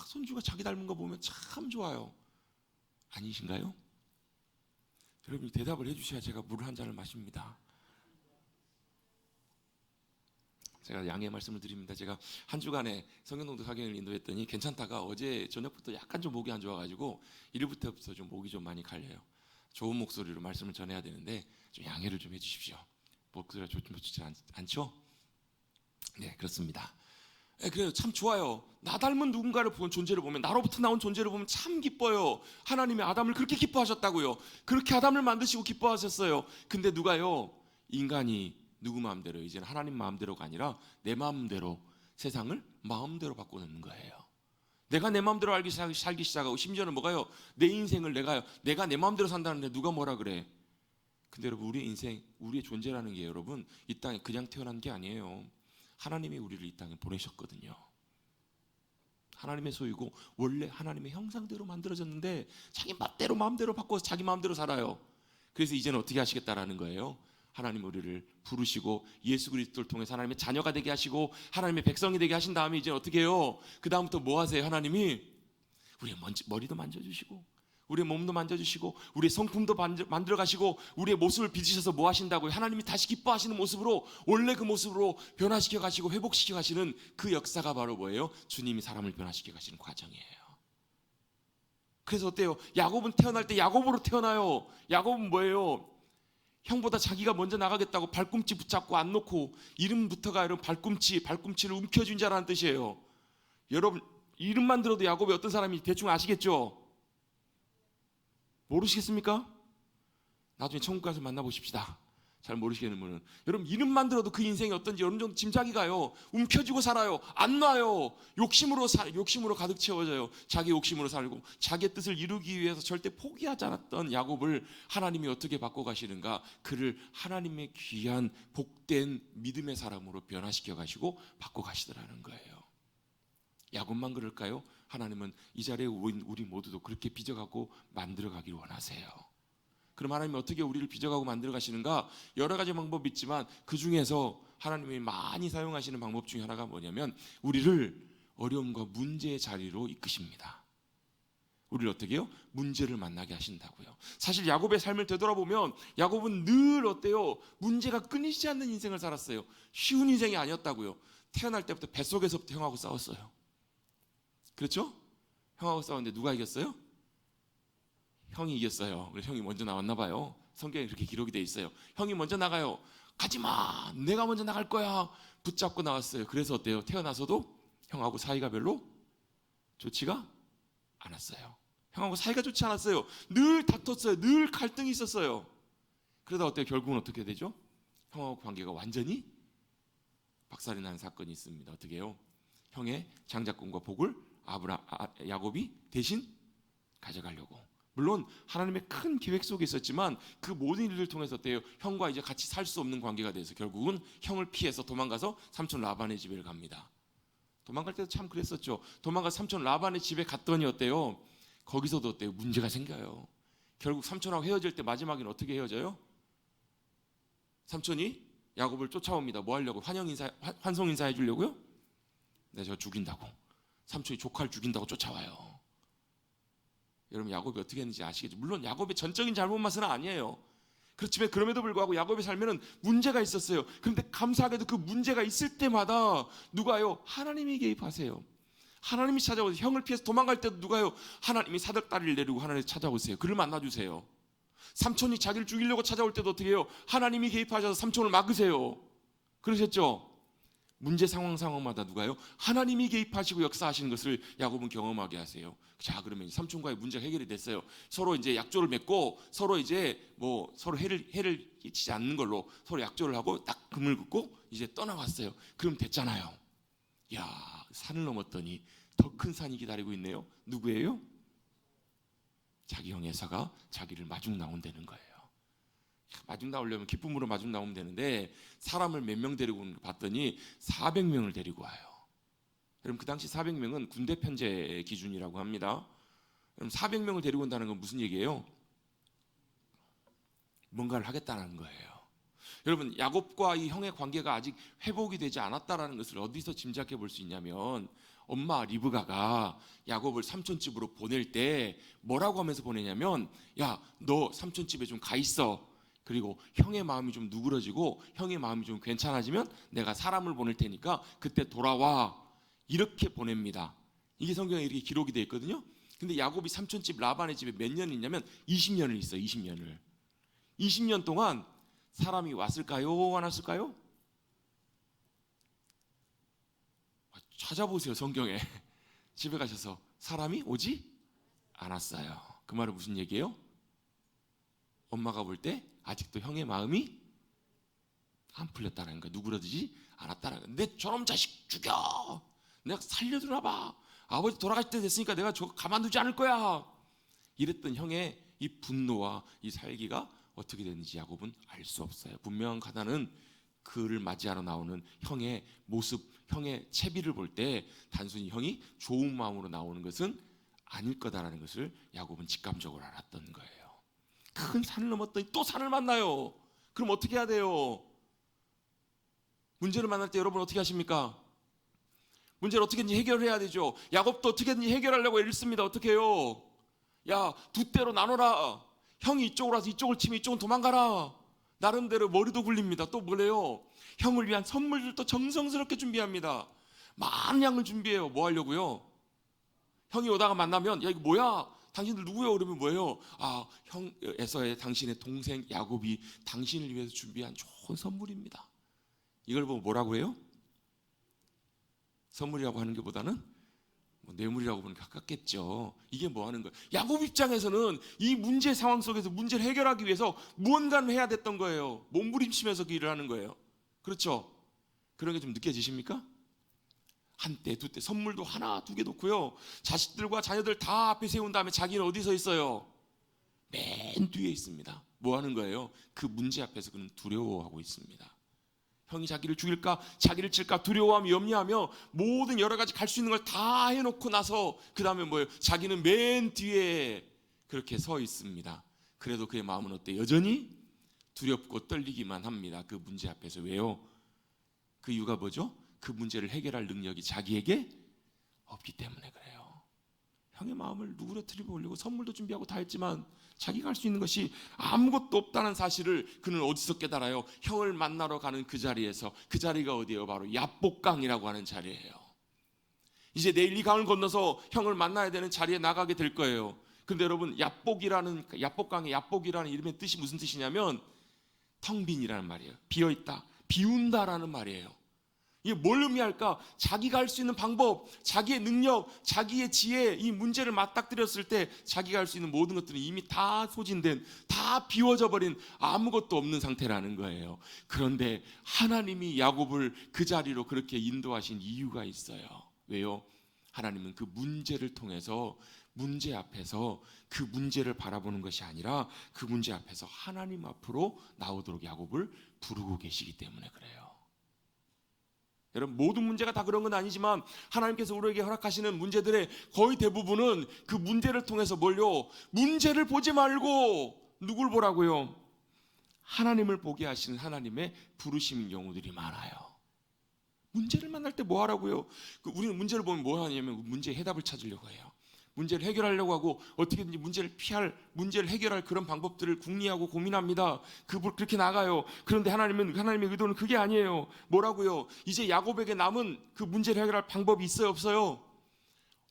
손주가 자기 닮은 거 보면 참 좋아요. 아니신가요? 여러분이 대답을 해주셔야 제가 물 한 잔을 마십니다. 제가 양해 말씀을 드립니다. 제가 한 주간에 성경독도 사경을 인도했더니 괜찮다가 어제 저녁부터 약간 좀 목이 안 좋아가지고 일부터부터 좀 목이 좀 많이 갈려요. 좋은 목소리로 말씀을 전해야 되는데 좀 양해를 좀 해주십시오. 목소리가 좋지 않죠? 네, 그렇습니다. 네, 그래요. 참 좋아요. 나 닮은 누군가를 본 존재를 보면, 나로부터 나온 존재를 보면 참 기뻐요. 하나님이 아담을 그렇게 기뻐하셨다고요. 그렇게 아담을 만드시고 기뻐하셨어요. 근데 누가요? 인간이 누구 마음대로, 이제는 하나님 마음대로가 아니라 내 마음대로 세상을 마음대로 바꿔놓는 거예요. 내가 내 마음대로 살기 시작하고, 심지어는 뭐가요? 내 인생을 내가 내 마음대로 산다는데 누가 뭐라 그래? 근데 여러분, 우리의 인생, 우리의 존재라는 게 여러분 이 땅에 그냥 태어난 게 아니에요. 하나님이 우리를 이 땅에 보내셨거든요. 하나님의 소유고 원래 하나님의 형상대로 만들어졌는데 자기 맘대로 마음대로 바꿔서 자기 마음대로 살아요. 그래서 이제는 어떻게 하시겠다라는 거예요? 하나님 우리를 부르시고 예수 그리스도를 통해서 하나님의 자녀가 되게 하시고 하나님의 백성이 되게 하신 다음에 이제 어떻게 해요? 그 다음부터 뭐 하세요? 하나님이 우리의 머리도 만져주시고 우리의 몸도 만져주시고 우리의 성품도 만들어 가시고 우리의 모습을 빚으셔서 뭐 하신다고요? 하나님이 다시 기뻐하시는 모습으로, 원래 그 모습으로 변화시켜 가시고 회복시켜 가시는 그 역사가 바로 뭐예요? 주님이 사람을 변화시켜 가시는 과정이에요. 그래서 어때요? 야곱은 태어날 때 야곱으로 태어나요. 야곱은 뭐예요? 형보다 자기가 먼저 나가겠다고 발꿈치 붙잡고 안 놓고, 이름부터가 여러분 발꿈치를 움켜쥔 자라는 뜻이에요. 여러분 이름만 들어도 야곱이 어떤 사람인지 대충 아시겠죠? 모르시겠습니까? 나중에 천국 가서 만나보십시다. 잘 모르시겠는 분은. 여러분 이름만 들어도 그 인생이 어떤지 어느 정도 짐작이 가요. 움켜쥐고 살아요. 안 놔요. 욕심으로 가득 채워져요. 자기 욕심으로 살고 자기의 뜻을 이루기 위해서 절대 포기하지 않았던 야곱을 하나님이 어떻게 바꿔가시는가? 그를 하나님의 귀한 복된 믿음의 사람으로 변화시켜 가시고 바꿔가시더라는 거예요. 야곱만 그럴까요? 하나님은 이 자리에 우리 모두도 그렇게 빚어가고 만들어가길 원하세요. 그럼 하나님이 어떻게 우리를 빚어가고 만들어 가시는가? 여러 가지 방법이 있지만 그 중에서 하나님이 많이 사용하시는 방법 중에 하나가 뭐냐면 우리를 어려움과 문제의 자리로 이끄십니다. 우리를 어떻게 해요? 문제를 만나게 하신다고요. 사실 야곱의 삶을 되돌아보면 야곱은 늘 어때요? 문제가 끊이지 않는 인생을 살았어요. 쉬운 인생이 아니었다고요. 태어날 때부터 뱃속에서부터 형하고 싸웠어요. 그렇죠? 형하고 싸웠는데 누가 이겼어요? 형이 이겼어요. 그래서 형이 먼저 나왔나 봐요. 성경에 그렇게 기록이 돼 있어요. 형이 먼저 나가요. 가지마, 내가 먼저 나갈 거야. 붙잡고 나왔어요. 그래서 어때요? 태어나서도 형하고 사이가 별로 좋지가 않았어요. 형하고 사이가 좋지 않았어요. 늘 다퉜어요. 늘 갈등이 있었어요. 그러다 어때요? 결국은 어떻게 되죠? 형하고 관계가 완전히 박살이 나는 사건이 있습니다. 어떻게 해요? 형의 장자권과 복을 야곱이 대신 가져가려고. 물론 하나님의 큰 계획 속에 있었지만 그 모든 일들을 통해서 어때요? 형과 이제 같이 살 수 없는 관계가 돼서 결국은 형을 피해서 도망가서 삼촌 라반의 집에 갑니다. 도망갈 때도 참 그랬었죠. 도망가서 삼촌 라반의 집에 갔더니 어때요? 거기서도 어때요? 문제가 생겨요. 결국 삼촌하고 헤어질 때 마지막에는 어떻게 헤어져요? 삼촌이 야곱을 쫓아옵니다. 뭐 하려고? 환송 인사 해주려고요? 네, 저 죽인다고. 삼촌이 조카를 죽인다고 쫓아와요. 여러분 야곱이 어떻게 했는지 아시겠죠? 물론 야곱의 전적인 잘못 맛은 아니에요. 그렇지만 그럼에도 불구하고 야곱의 삶에는 문제가 있었어요. 그런데 감사하게도 그 문제가 있을 때마다 누가요? 하나님이 개입하세요. 하나님이 찾아오세요. 형을 피해서 도망갈 때도 누가요? 하나님이 사닥다리를 내리고 하나님이 찾아오세요. 그를 만나주세요. 삼촌이 자기를 죽이려고 찾아올 때도 어떻게 해요? 하나님이 개입하셔서 삼촌을 막으세요. 그러셨죠? 문제 상황마다 누가요? 하나님이 개입하시고 역사하시는 것을 야곱은 경험하게 하세요. 자, 그러면 삼촌과의 문제가 해결이 됐어요. 서로 이제 약조를 맺고 서로 이제 서로 해를 끼치지 않는 걸로 서로 약조를 하고 딱 금을 긋고 이제 떠나왔어요. 그럼 됐잖아요. 야, 산을 넘었더니 더 큰 산이 기다리고 있네요. 누구예요? 자기 형 에사가 자기를 마중 나온다는 거예요. 마중 나오려면 기쁨으로 마중 나오면 되는데 사람을 몇 명 데리고 오는 걸 봤더니 400명을 데리고 와요. 여러분 그 당시 400명은 군대 편제 기준이라고 합니다. 여러분 400명을 데리고 온다는 건 무슨 얘기예요? 뭔가를 하겠다는 거예요. 여러분 야곱과 이 형의 관계가 아직 회복이 되지 않았다는 것을 어디서 짐작해 볼 수 있냐면 엄마 리브가가 야곱을 삼촌집으로 보낼 때 뭐라고 하면서 보내냐면 야, 너 삼촌집에 좀 가 있어. 그리고 형의 마음이 좀 누그러지고 형의 마음이 좀 괜찮아지면 내가 사람을 보낼 테니까 그때 돌아와. 이렇게 보냅니다. 이게 성경에 이렇게 기록이 되어 있거든요. 근데 야곱이 삼촌집 라반의 집에 몇 년을 있냐면 20년을 있어요. 20년을. 20년 동안 사람이 왔을까요? 안 왔을까요? 찾아보세요. 성경에. 집에 가셔서 사람이 오지 않았어요. 그 말은 무슨 얘기예요? 엄마가 볼 때 아직도 형의 마음이 안 풀렸다는 거야. 누그러지지 않았다는 거야. 내 저놈 자식 죽여. 내가 살려주나 봐. 아버지 돌아가실 때 됐으니까 내가 저 가만두지 않을 거야. 이랬던 형의 이 분노와 이 살기가 어떻게 됐는지 야곱은 알 수 없어요. 분명한 가다는 그를 맞이하러 나오는 형의 모습, 형의 채비를 볼 때 단순히 형이 좋은 마음으로 나오는 것은 아닐 거다라는 것을 야곱은 직감적으로 알았던 거예요. 큰 산을 넘었더니 또 산을 만나요. 그럼 어떻게 해야 돼요? 문제를 만날 때 여러분 어떻게 하십니까? 문제를 어떻게든지 해결해야 되죠. 야곱도 어떻게든지 해결하려고 애를 씁니다. 어떻게 해요? 야, 두 대로 나눠라. 형이 이쪽으로 와서 이쪽을 치면 이쪽은 도망가라. 나름대로 머리도 굴립니다. 또 뭐래요? 형을 위한 선물들도 정성스럽게 준비합니다. 많은 양을 준비해요. 뭐 하려고요? 형이 오다가 만나면 야 이거 뭐야? 당신들 누구요? 그러면 뭐예요? 아, 형 에서의 당신의 동생 야곱이 당신을 위해서 준비한 좋은 선물입니다. 이걸 보고 뭐라고 해요? 선물이라고 하는 것보다는 뇌물이라고 보는 게 가깝겠죠. 이게 뭐 하는 거예요? 야곱 입장에서는 이 문제 상황 속에서 문제를 해결하기 위해서 무언가를 해야 됐던 거예요. 몸부림치면서 그 일을 하는 거예요. 그렇죠? 그런 게 좀 느껴지십니까? 한때 두때 선물도 하나 두 개 놓고요, 자식들과 자녀들 다 앞에 세운 다음에 자기는 어디 서 있어요? 맨 뒤에 있습니다. 뭐 하는 거예요? 그 문제 앞에서 그는 두려워하고 있습니다. 형이 자기를 죽일까, 자기를 칠까 두려워하며 염려하며 모든 여러 가지 갈 수 있는 걸 다 해놓고 나서 그 다음에 뭐예요? 자기는 맨 뒤에 그렇게 서 있습니다. 그래도 그의 마음은 어때? 여전히 두렵고 떨리기만 합니다. 그 문제 앞에서. 왜요? 그 이유가 뭐죠? 그 문제를 해결할 능력이 자기에게 없기 때문에 그래요. 형의 마음을 누그러뜨리고 올리고 선물도 준비하고 다 했지만 자기가 할 수 있는 것이 아무것도 없다는 사실을 그는 어디서 깨달아요? 형을 만나러 가는 그 자리에서. 그 자리가 어디예요? 바로 야복강이라고 하는 자리예요. 이제 내일 이 강을 건너서 형을 만나야 되는 자리에 나가게 될 거예요. 그런데 여러분, 야복강의 야복이라는 이름의 뜻이 무슨 뜻이냐면 텅 빈이라는 말이에요. 비어있다, 비운다라는 말이에요. 이게 뭘 의미할까? 자기가 할 수 있는 방법, 자기의 능력, 자기의 지혜, 이 문제를 맞닥뜨렸을 때 자기가 할 수 있는 모든 것들은 이미 다 소진된, 다 비워져 버린 아무것도 없는 상태라는 거예요. 그런데 하나님이 야곱을 그 자리로 그렇게 인도하신 이유가 있어요. 왜요? 하나님은 그 문제를 통해서, 문제 앞에서 그 문제를 바라보는 것이 아니라 그 문제 앞에서 하나님 앞으로 나오도록 야곱을 부르고 계시기 때문에 그래요. 여러분, 모든 문제가 다 그런 건 아니지만 하나님께서 우리에게 허락하시는 문제들의 거의 대부분은 그 문제를 통해서 뭘요? 문제를 보지 말고 누굴 보라고요? 하나님을 보게 하시는 하나님의 부르심인 경우들이 많아요. 문제를 만날 때 뭐 하라고요? 우리는 문제를 보면 뭐 하냐면 문제의 해답을 찾으려고 해요. 문제를 해결하려고 하고 어떻게든지 문제를 해결할 그런 방법들을 궁리하고 고민합니다. 그렇게 나가요. 그런데 하나님의 의도는 그게 아니에요. 뭐라고요? 이제 야곱에게 남은 그 문제를 해결할 방법이 있어요, 없어요?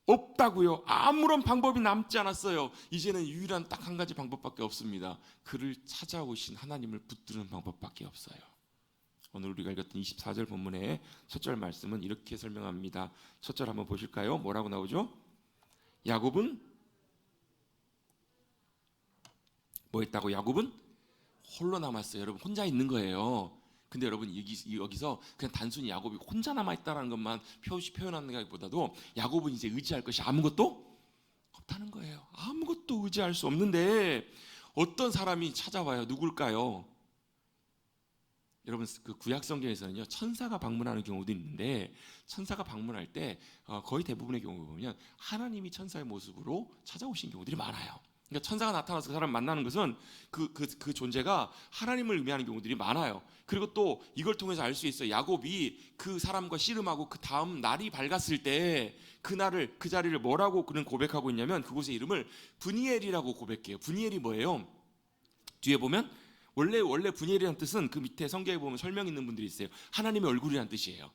없다고요. 아무런 방법이 남지 않았어요. 이제는 유일한 딱 한 가지 방법밖에 없습니다. 그를 찾아오신 하나님을 붙드는 방법밖에 없어요. 오늘 우리가 읽었던 24절 본문의 첫 절 말씀은 이렇게 설명합니다. 첫 절 한번 보실까요? 뭐라고 나오죠? 야곱은 뭐 했다고? 야곱은 홀로 남았어요. 여러분, 혼자 있는 거예요. 근데 여러분, 여기서 그냥 단순히 야곱이 혼자 남아있다는 것만 표현하는 것보다도 야곱은 이제 의지할 것이 아무것도 없다는 거예요. 아무것도 의지할 수 없는데 어떤 사람이 찾아와요. 누굴까요? 여러분, 그 구약 성경에서는요, 천사가 방문하는 경우도 있는데 천사가 방문할 때 거의 대부분의 경우 보면 하나님이 천사의 모습으로 찾아오신 경우들이 많아요. 그러니까 천사가 나타나서 그 사람 만나는 것은 그 존재가 하나님을 의미하는 경우들이 많아요. 그리고 또 이걸 통해서 알 수 있어요. 야곱이 그 사람과 씨름하고 그 다음 날이 밝았을 때 그 자리를 뭐라고 그는 고백하고 있냐면 그곳의 이름을 브니엘이라고 고백해요. 브니엘이 뭐예요? 뒤에 보면 원래 브니엘이라는 뜻은 그 밑에 성경에 보면 설명 있는 분들이 있어요. 하나님의 얼굴이라는 뜻이에요.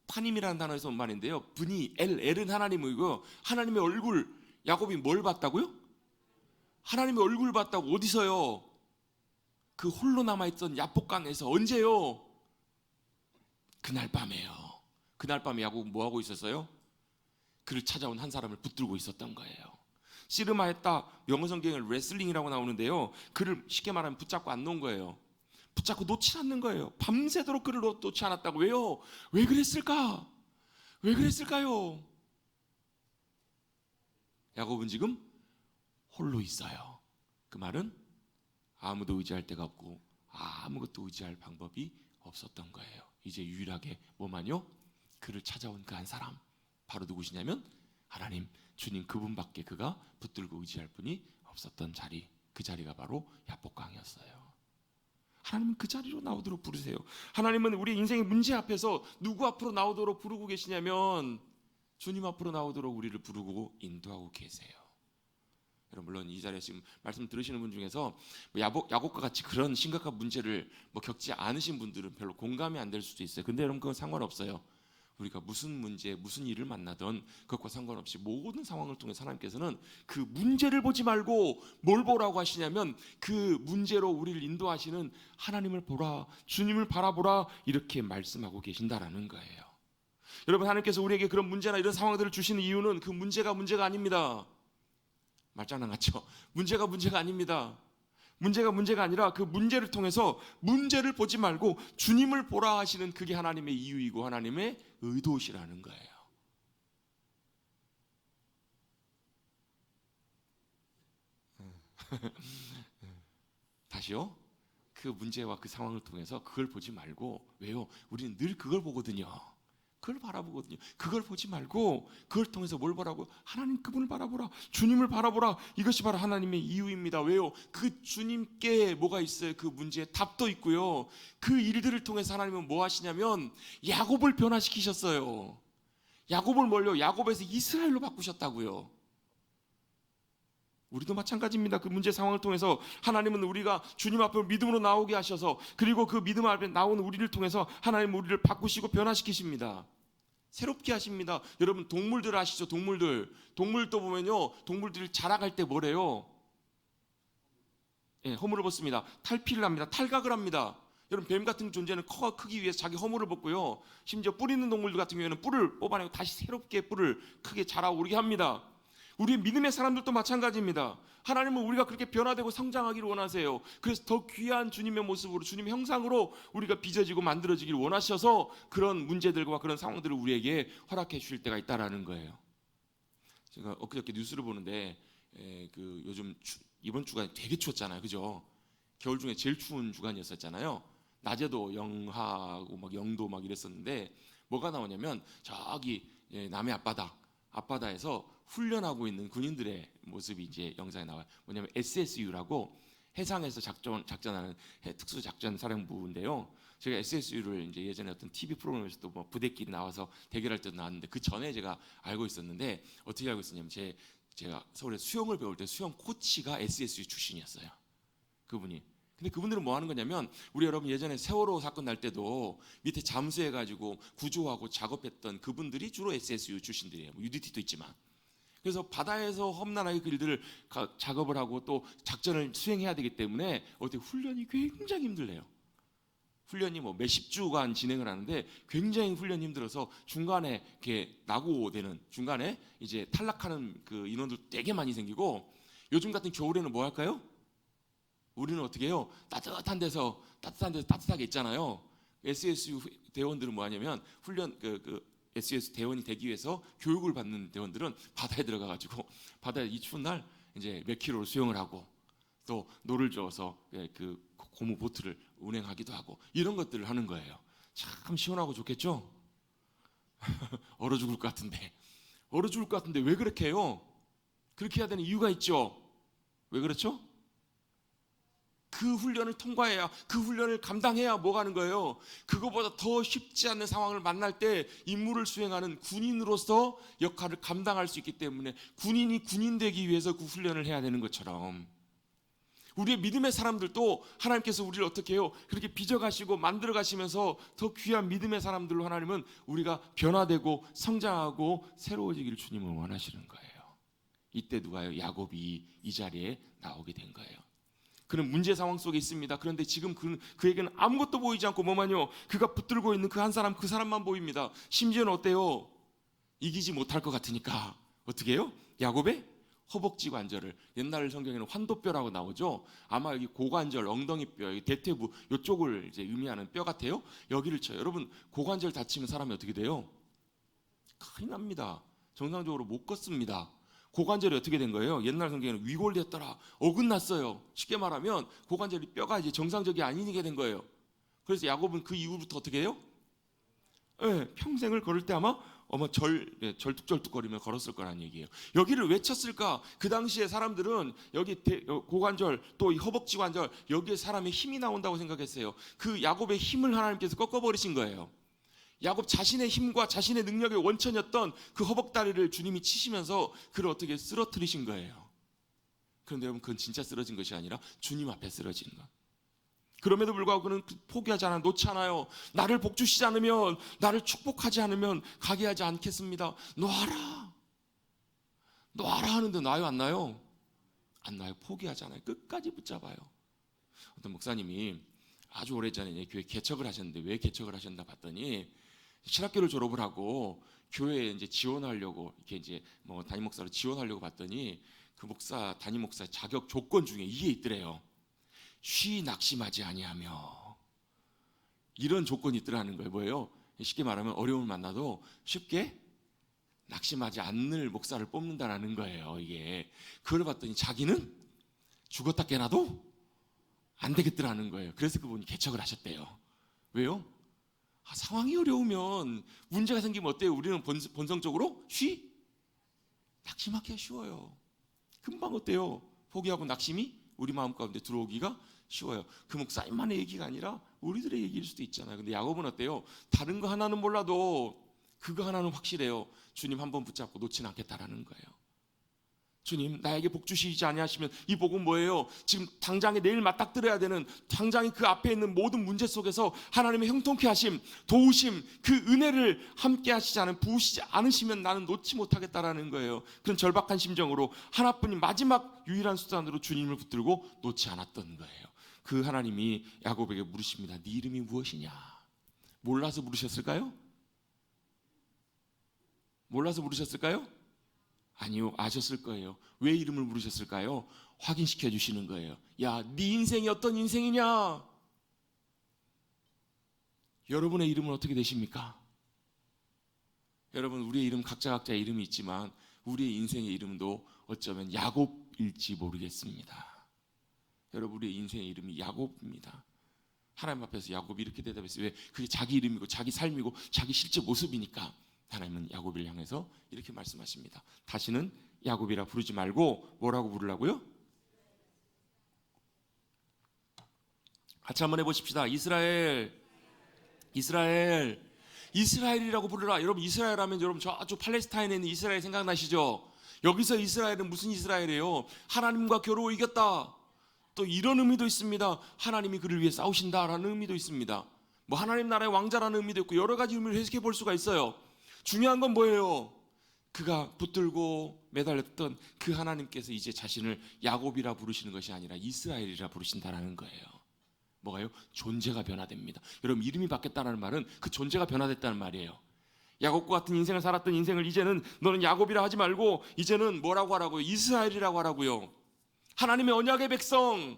파님이라는 단어에서 온 말인데요. 엘은 하나님이고 하나님의 얼굴. 야곱이 뭘 봤다고요? 하나님의 얼굴을 봤다고. 어디서요? 그 홀로 남아있던 야복강에서. 언제요? 그날 밤에요. 그날 밤에 야곱은 뭐하고 있었어요? 그를 찾아온 한 사람을 붙들고 있었던 거예요. 씨름하였다. 영어 성경에 레슬링이라고 나오는데요, 그를 쉽게 말하면 붙잡고 안 놓은 거예요. 붙잡고 놓지 않는 거예요. 밤새도록 그를 놓지 않았다고. 왜요? 왜 그랬을까? 왜 그랬을까요? 야곱은 지금 홀로 있어요. 그 말은 아무도 의지할 데가 없고 아무것도 의지할 방법이 없었던 거예요. 이제 유일하게 뭐만요? 그를 찾아온 그 한 사람, 바로 누구시냐면 하나님, 주님, 그분밖에 그가 붙들고 의지할 분이 없었던 자리, 그 자리가 바로 야복강이었어요. 하나님은 그 자리로 나오도록 부르세요. 하나님은 우리 인생의 문제 앞에서 누구 앞으로 나오도록 부르고 계시냐면 주님 앞으로 나오도록 우리를 부르고 인도하고 계세요. 여러분, 물론 이 자리에 지금 말씀 들으시는 분 중에서 야곱과 같이 그런 심각한 문제를 겪지 않으신 분들은 별로 공감이 안 될 수도 있어요. 근데 여러분, 그건 상관없어요. 우리가 무슨 문제, 무슨 일을 만나든 그것과 상관없이 모든 상황을 통해 하나님께서는 그 문제를 보지 말고 뭘 보라고 하시냐면 그 문제로 우리를 인도하시는 하나님을 보라, 주님을 바라보라, 이렇게 말씀하고 계신다라는 거예요. 여러분, 하나님께서 우리에게 그런 문제나 이런 상황들을 주시는 이유는 그 문제가 아닙니다. 말장난 같죠? 문제가 아닙니다. 문제가 아니라 그 문제를 통해서 문제를 보지 말고 주님을 보라 하시는 그게 하나님의 이유이고 하나님의 의도시라는 거예요. 다시요. 그 문제와 그 상황을 통해서 그걸 보지 말고, 왜요? 우리는 늘 그걸 보거든요. 그걸 바라보거든요. 그걸 보지 말고 그걸 통해서 뭘 보라고? 하나님, 그분을 바라보라, 주님을 바라보라. 이것이 바로 하나님의 이유입니다. 왜요? 그 주님께 뭐가 있어요? 그 문제에 답도 있고요. 그 일들을 통해서 하나님은 뭐 하시냐면 야곱을 변화시키셨어요. 야곱을 뭘요? 야곱에서 이스라엘로 바꾸셨다고요. 우리도 마찬가지입니다. 그 문제 상황을 통해서 하나님은 우리가 주님 앞에 믿음으로 나오게 하셔서, 그리고 그 믿음 앞에 나오는 우리를 통해서 하나님은 우리를 바꾸시고 변화시키십니다. 새롭게 하십니다. 여러분, 동물들 아시죠? 동물도 보면요, 동물들이 자라갈 때 뭐래요? 허물을 벗습니다. 탈피를 합니다. 탈각을 합니다. 여러분, 뱀 같은 존재는 커가 크기 위해서 자기 허물을 벗고요, 심지어 뿔 있는 동물들 같은 경우에는 뿔을 뽑아내고 다시 새롭게 뿔을 크게 자라오르게 합니다. 우리 믿음의 사람들도 마찬가지입니다. 하나님은 우리가 그렇게 변화되고 성장하기를 원하세요. 그래서 더 귀한 주님의 모습으로, 주님의 형상으로 우리가 빚어지고 만들어지기를 원하셔서 그런 문제들과 그런 상황들을 우리에게 허락해 주실 때가 있다라는 거예요. 제가 엊그저께 뉴스를 보는데 요즘 이번 주가 되게 추웠잖아요, 그죠? 겨울 중에 제일 추운 주간이었었잖아요. 낮에도 영하고 막 영도 막 이랬었는데 뭐가 나오냐면 저기 남해 앞바다에서 훈련하고 있는 군인들의 모습이 이제 영상에 나와요. 뭐냐면 SSU라고 해상에서 작전하는 특수작전사령부인데요. 제가 SSU를 이제 예전에 어떤 TV 프로그램에서도 뭐 부대끼리 나와서 대결할 때도 나왔는데 그 전에 제가 알고 있었는데, 어떻게 알고 있었냐면 제가 서울에 수영을 배울 때 수영 코치가 SSU 출신이었어요. 그분이. 근데 그분들은 뭐 하는 거냐면, 우리 여러분 예전에 세월호 사건 날 때도 밑에 잠수해가지고 구조하고 작업했던 그분들이 주로 SSU 출신들이에요. 뭐 UDT도 있지만. 그래서 바다에서 험난하게 그 일들을 작업을 하고 또 작전을 수행해야 되기 때문에 어떻게 훈련이 굉장히 힘들래요. 훈련이 뭐 몇십 주간 진행을 하는데 굉장히 훈련이 힘들어서 중간에 이렇게 낙오되는, 중간에 이제 탈락하는 그 인원들 되게 많이 생기고, 요즘 같은 겨울에는 뭐 할까요? 우리는 어떻게 해요? 따뜻한 데서 따뜻하게 있잖아요. SSU 대원들은 뭐 하냐면 훈련 SSU 대원이 되기 위해서 교육을 받는 대원들은 바다에 들어가가지고 바다에 이 추운 날 이제 몇 킬로를 수영을 하고 또 노를 저어서 그 고무 보트를 운행하기도 하고 이런 것들을 하는 거예요. 참 시원하고 좋겠죠? 얼어 죽을 것 같은데 왜 그렇게 해요? 그렇게 해야 되는 이유가 있죠. 왜 그렇죠? 그 훈련을 통과해야, 그 훈련을 감당해야 뭐가 하는 거예요? 그거보다 더 쉽지 않은 상황을 만날 때 임무를 수행하는 군인으로서 역할을 감당할 수 있기 때문에, 군인이 군인 되기 위해서 그 훈련을 해야 되는 것처럼 우리의 믿음의 사람들도 하나님께서 우리를 어떻게 해요? 그렇게 빚어가시고 만들어가시면서 더 귀한 믿음의 사람들로 하나님은 우리가 변화되고 성장하고 새로워지기를 주님은 원하시는 거예요. 이때 누가요? 야곱이 이 자리에 나오게 된 거예요. 그는 문제 상황 속에 있습니다. 그런데 지금 그에게는 아무것도 보이지 않고 뭐만요? 그가 붙들고 있는 그 한 사람, 그 사람만 보입니다. 심지어는 어때요? 이기지 못할 것 같으니까 어떻게 해요? 야곱의 허벅지 관절을, 옛날 성경에는 환도뼈라고 나오죠. 아마 여기 고관절, 엉덩이뼈, 여기 대퇴부 이쪽을 이제 의미하는 뼈 같아요. 여기를 쳐요. 여러분, 고관절 다치면 사람이 어떻게 돼요? 큰일 납니다. 정상적으로 못 걷습니다. 고관절이 어떻게 된 거예요? 옛날 성경에는 위골됐더라, 어긋났어요. 쉽게 말하면 고관절이 뼈가 이제 정상적이 아니게 된 거예요. 그래서 야곱은 그 이후부터 어떻게 해요? 평생을 걸을 때 아마 절뚝절뚝거리며 걸었을 거란 얘기예요. 여기를 왜 쳤을까? 그 당시에 사람들은 여기 고관절 또 이 허벅지 관절 여기에 사람의 힘이 나온다고 생각했어요. 그 야곱의 힘을 하나님께서 꺾어버리신 거예요. 야곱 자신의 힘과 자신의 능력의 원천이었던 그 허벅다리를 주님이 치시면서 그를 어떻게 쓰러뜨리신 거예요. 그런데 여러분, 그건 진짜 쓰러진 것이 아니라 주님 앞에 쓰러진 것. 그럼에도 불구하고 그는 포기하지 않아, 놓지 않아요. 나를 복주시지 않으면, 나를 축복하지 않으면 가게 하지 않겠습니다. 놔라 하는데 놔요, 안 놔요? 안 놔요. 포기하지 않아요. 끝까지 붙잡아요. 어떤 목사님이 아주 오래전에 교회 개척을 하셨는데 왜 개척을 하셨나 봤더니 신학교를 졸업을 하고 교회에 이제 지원하려고 이렇게 이제 뭐 담임 목사로 지원하려고 봤더니 그 담임 목사 자격 조건 중에 이게 있더래요. 쉬 낙심하지 아니하며, 이런 조건이 있더라는 거예요. 뭐예요? 쉽게 말하면 어려움을 만나도 쉽게 낙심하지 않는 목사를 뽑는다라는 거예요. 이게 그걸 봤더니 자기는 죽었다 깨나도 안 되겠더라는 거예요. 그래서 그분이 개척을 하셨대요. 왜요? 상황이 어려우면, 문제가 생기면 어때요? 우리는 본성적으로 낙심하기가 쉬워요. 금방 어때요? 포기하고 낙심이 우리 마음 가운데 들어오기가 쉬워요. 그 목사님만의 얘기가 아니라 우리들의 얘기일 수도 있잖아요. 근데 야곱은 어때요? 다른 거 하나는 몰라도 그거 하나는 확실해요. 주님 한번 붙잡고 놓지는 않겠다라는 거예요. 주님, 나에게 복 주시지 아니하시면 이 복은 뭐예요? 지금 당장에 내일 맞닥뜨려야 되는, 당장에 그 앞에 있는 모든 문제 속에서 하나님의 형통케 하심, 도우심, 그 은혜를 함께 하시지 않으면, 부으시지 않으시면 나는 놓지 못하겠다라는 거예요. 그런 절박한 심정으로 하나뿐인 마지막 유일한 수단으로 주님을 붙들고 놓지 않았던 거예요. 그 하나님이 야곱에게 물으십니다. 네 이름이 무엇이냐? 몰라서 물으셨을까요? 몰라서 물으셨을까요? 아니요, 아셨을 거예요. 왜 이름을 물으셨을까요? 확인시켜 주시는 거예요. 야, 네 인생이 어떤 인생이냐? 여러분의 이름은 어떻게 되십니까? 여러분, 우리의 이름 각자의 이름이 있지만 우리의 인생의 이름도 어쩌면 야곱일지 모르겠습니다. 여러분, 우리의 인생의 이름이 야곱입니다. 하나님 앞에서 야곱이 이렇게 대답했어요. 왜? 그게 자기 이름이고 자기 삶이고 자기 실제 모습이니까 하나님은 야곱을 향해서 이렇게 말씀하십니다. 다시는 야곱이라 부르지 말고 뭐라고 부르라고요? 같이 한번 해보십시다. 이스라엘이라고 부르라. 여러분, 이스라엘 하면 여러분 저쪽 팔레스타인에 있는 이스라엘 생각나시죠? 여기서 이스라엘은 무슨 이스라엘이에요? 하나님과 겨루어 이겼다. 또 이런 의미도 있습니다. 하나님이 그를 위해 싸우신다라는 의미도 있습니다. 뭐 하나님 나라의 왕자라는 의미도 있고 여러 가지 의미를 해석해 볼 수가 있어요. 중요한 건 뭐예요? 그가 붙들고 매달렸던 그 하나님께서 이제 자신을 야곱이라 부르시는 것이 아니라 이스라엘이라 부르신다라는 거예요. 뭐가요? 존재가 변화됩니다. 여러분, 이름이 바뀌었다는 말은 그 존재가 변화됐다는 말이에요. 야곱과 같은 인생을 살았던 인생을 이제는 너는 야곱이라 하지 말고 이제는 뭐라고 하라고요? 이스라엘이라고 하라고요. 하나님의 언약의 백성,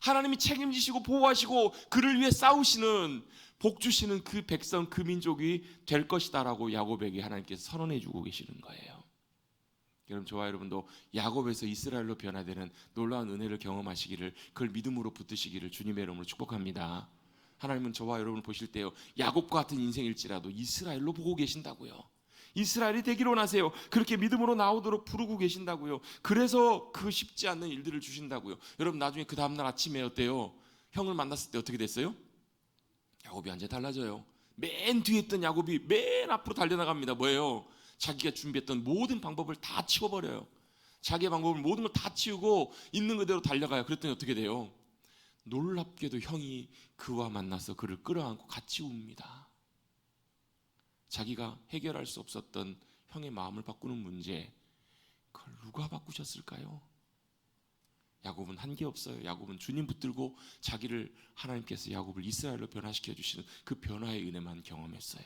하나님이 책임지시고 보호하시고 그를 위해 싸우시는, 복 주시는 그 백성, 그 민족이 될 것이다라고 야곱에게 하나님께서 선언해 주고 계시는 거예요. 여러분, 저와 여러분도 야곱에서 이스라엘로 변화되는 놀라운 은혜를 경험하시기를, 그걸 믿음으로 붙드시기를 주님의 이름으로 축복합니다. 하나님은 저와 여러분을 보실 때요, 야곱과 같은 인생일지라도 이스라엘로 보고 계신다고요. 이스라엘이 되기로 원하세요. 그렇게 믿음으로 나오도록 부르고 계신다고요. 그래서 그 쉽지 않는 일들을 주신다고요. 여러분, 나중에 그 다음날 아침에 어때요? 형을 만났을 때 어떻게 됐어요? 야곱이 완전히 달라져요. 맨 뒤에 있던 야곱이 맨 앞으로 달려나갑니다. 뭐예요? 자기가 준비했던 모든 방법을 다 치워버려요. 자기의 방법을 모든 걸 다 치우고 있는 그대로 달려가요. 그랬더니 어떻게 돼요? 놀랍게도 형이 그와 만나서 그를 끌어안고 같이 웁니다. 자기가 해결할 수 없었던 형의 마음을 바꾸는 문제, 그걸 누가 바꾸셨을까요? 야곱은 한계 없어요. 야곱은 주님 붙들고 자기를, 하나님께서 야곱을 이스라엘로 변화시켜 주시는 그 변화의 은혜만 경험했어요.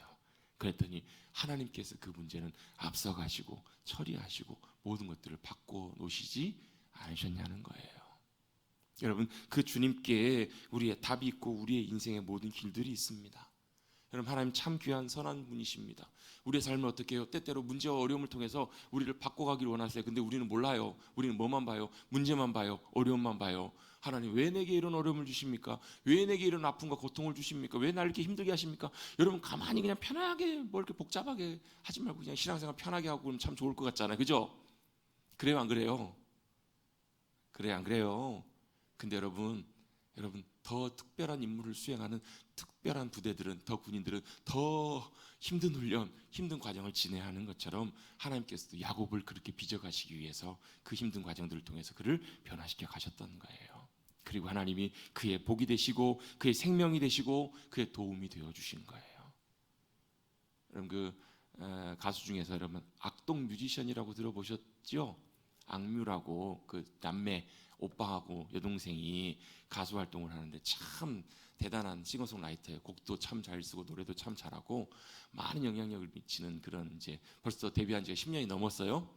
그랬더니 하나님께서 그 문제는 앞서가시고 처리하시고 모든 것들을 바꿔 놓으시지 않으셨냐는 거예요. 여러분, 그 주님께 우리의 답이 있고 우리의 인생의 모든 길들이 있습니다. 여러분, 하나님 참 귀한 선한 분이십니다. 우리의 삶을 어떻게 해요? 때때로 문제와 어려움을 통해서 우리를 바꿔가기를 원하세요. 근데 우리는 몰라요. 우리는 뭐만 봐요? 문제만 봐요. 어려움만 봐요. 하나님, 왜 내게 이런 어려움을 주십니까? 왜 내게 이런 아픔과 고통을 주십니까? 왜 나를 이렇게 힘들게 하십니까? 여러분, 가만히 그냥 편하게, 뭘 이렇게 복잡하게 하지 말고 그냥 신앙생활 편하게 하고 그러면 참 좋을 것 같잖아요. 그죠? 그래요, 안 그래요? 그래요, 안 그래요? 근데 여러분 더 특별한 임무를 수행하는 특별한 부대들은, 더 군인들은 더 힘든 훈련, 힘든 과정을 지내야 하는 것처럼 하나님께서도 야곱을 그렇게 빚어가시기 위해서 그 힘든 과정들을 통해서 그를 변화시켜 가셨던 거예요. 그리고 하나님이 그의 복이 되시고 그의 생명이 되시고 그의 도움이 되어주신 거예요. 여러분, 가수 중에서 여러분 악동 뮤지션이라고 들어보셨죠? 악뮤라고 그 남매 오빠하고 여동생이 가수 활동을 하는데 참 대단한 싱어송라이터예요. 곡도 참 잘 쓰고 노래도 참 잘하고 많은 영향력을 미치는 그런, 이제 벌써 데뷔한 지가 10년이 넘었어요.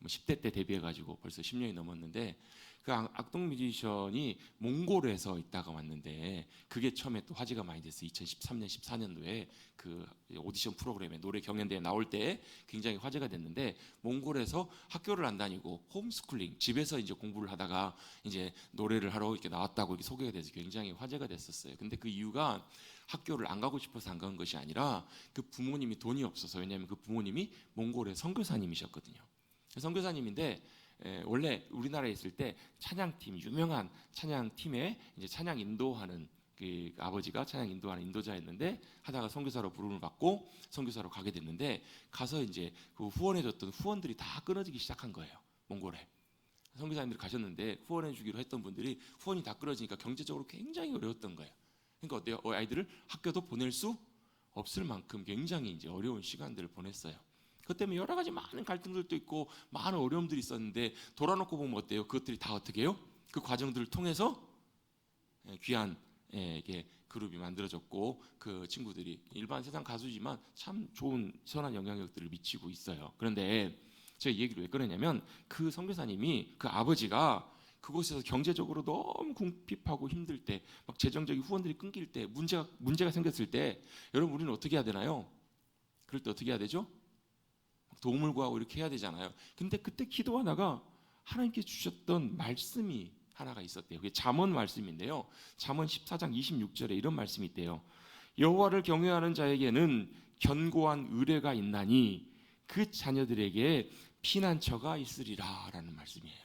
10대 때 데뷔해가지고 벌써 10년이 넘었는데, 그 악동 뮤지션이 몽골에서 있다가 왔는데 그게 처음에 또 화제가 많이 됐어요. 2013년 14년도에 그 오디션 프로그램에 노래 경연대회 나올 때 굉장히 화제가 됐는데, 몽골에서 학교를 안 다니고 홈스쿨링, 집에서 이제 공부를 하다가 이제 노래를 하러 이렇게 나왔다고 이렇게 소개가 돼서 굉장히 화제가 됐었어요. 근데 그 이유가 학교를 안 가고 싶어서 안 간 것이 아니라 그 부모님이 돈이 없어서, 왜냐하면 그 부모님이 몽골의 선교사님이셨거든요. 선교사님인데 원래 우리나라에 있을 때 찬양팀, 유명한 찬양팀에 이제 찬양 인도하는 그 아버지가 찬양 인도하는 인도자였는데, 하다가 선교사로 부름을 받고 선교사로 가게 됐는데, 가서 이제 그 후원해줬던 후원들이 다 끊어지기 시작한 거예요. 몽골에 선교사님들이 가셨는데 후원해주기로 했던 분들이 후원이 다 끊어지니까 경제적으로 굉장히 어려웠던 거예요. 그러니까 어때요? 아이들을 학교도 보낼 수 없을 만큼 굉장히 이제 어려운 시간들을 보냈어요. 그것 때문에 여러 가지 많은 갈등들도 있고 많은 어려움들이 있었는데, 돌아놓고 보면 어때요? 그것들이 다 어떻게 해요? 그 과정들을 통해서 귀한 이게 그룹이 만들어졌고, 그 친구들이 일반 세상 가수지만 참 좋은 선한 영향력들을 미치고 있어요. 그런데 제가 이 얘기를 왜 꺼내냐면, 그 선교사님이, 그 아버지가 그곳에서 경제적으로 너무 궁핍하고 힘들 때, 막 재정적인 후원들이 끊길 때, 문제가 생겼을 때, 여러분 우리는 어떻게 해야 되나요? 그럴 때 어떻게 해야 되죠? 도움을 구하고 이렇게 해야 되잖아요. 근데 그때 기도 하나가 하나님께 주셨던 말씀이 하나가 있었대요. 그게 잠언 말씀인데요. 잠언 14장 26절에 이런 말씀이 있대요. 여호와를 경외하는 자에게는 견고한 의뢰가 있나니 그 자녀들에게 피난처가 있으리라 라는 말씀이에요.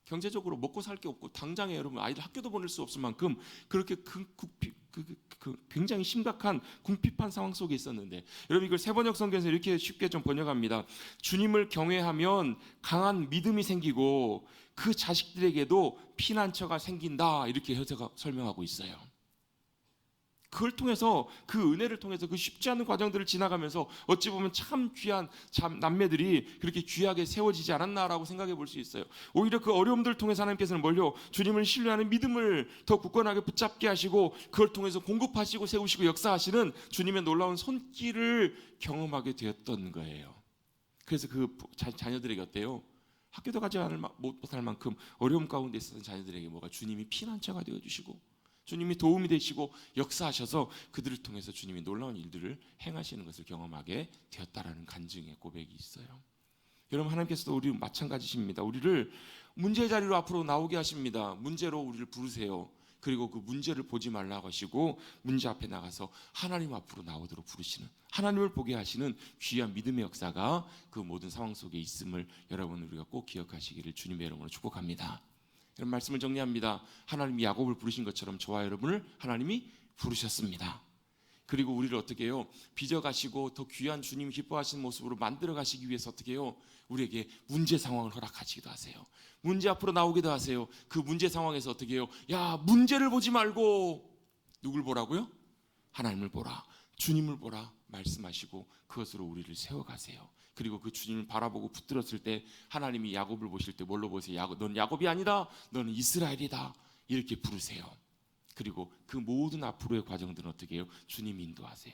경제적으로 먹고 살 게 없고 당장에 여러분 아이들 학교도 보낼 수 없을 만큼 그렇게 굉장히 심각한 궁핍한 상황 속에 있었는데, 여러분 이걸 세번역 성경에서 이렇게 쉽게 좀 번역합니다. 주님을 경외하면 강한 믿음이 생기고 그 자식들에게도 피난처가 생긴다, 이렇게 해석가 설명하고 있어요. 그걸 통해서, 그 은혜를 통해서 그 쉽지 않은 과정들을 지나가면서 어찌 보면 참 귀한 남매들이 그렇게 귀하게 세워지지 않았나라고 생각해 볼 수 있어요. 오히려 그 어려움들을 통해서 하나님께서는 뭘요? 주님을 신뢰하는 믿음을 더 굳건하게 붙잡게 하시고, 그걸 통해서 공급하시고 세우시고 역사하시는 주님의 놀라운 손길을 경험하게 되었던 거예요. 그래서 그 자녀들에게 어때요? 학교도 가지 못할 만큼 어려움 가운데 있었던 자녀들에게 뭐가, 주님이 피난처가 되어주시고 주님이 도움이 되시고 역사하셔서 그들을 통해서 주님이 놀라운 일들을 행하시는 것을 경험하게 되었다라는 간증의 고백이 있어요. 여러분, 하나님께서도 우리 마찬가지십니다. 우리를 문제 자리로 앞으로 나오게 하십니다. 문제로 우리를 부르세요. 그리고 그 문제를 보지 말라고 하시고 문제 앞에 나가서 하나님 앞으로 나오도록 부르시는, 하나님을 보게 하시는 귀한 믿음의 역사가 그 모든 상황 속에 있음을 여러분 우리가 꼭 기억하시기를 주님의 이름으로 축복합니다. 이런 말씀을 정리합니다. 하나님이 야곱을 부르신 것처럼 저와 여러분을 하나님이 부르셨습니다. 그리고 우리를 어떻게 해요? 빚어가시고 더 귀한 주님 기뻐하시는 모습으로 만들어 가시기 위해서 어떻게 해요? 우리에게 문제 상황을 허락하시기도 하세요. 문제 앞으로 나오기도 하세요. 그 문제 상황에서 어떻게 해요? 야, 문제를 보지 말고 누굴 보라고요? 하나님을 보라, 주님을 보라 말씀하시고 그것으로 우리를 세워가세요. 그리고 그 주님을 바라보고 붙들었을 때 하나님이 야곱을 보실 때 뭘로 보세요? 넌 야곱이 아니다, 너는 이스라엘이다, 이렇게 부르세요. 그리고 그 모든 앞으로의 과정들은 어떻게 해요? 주님이 인도하세요.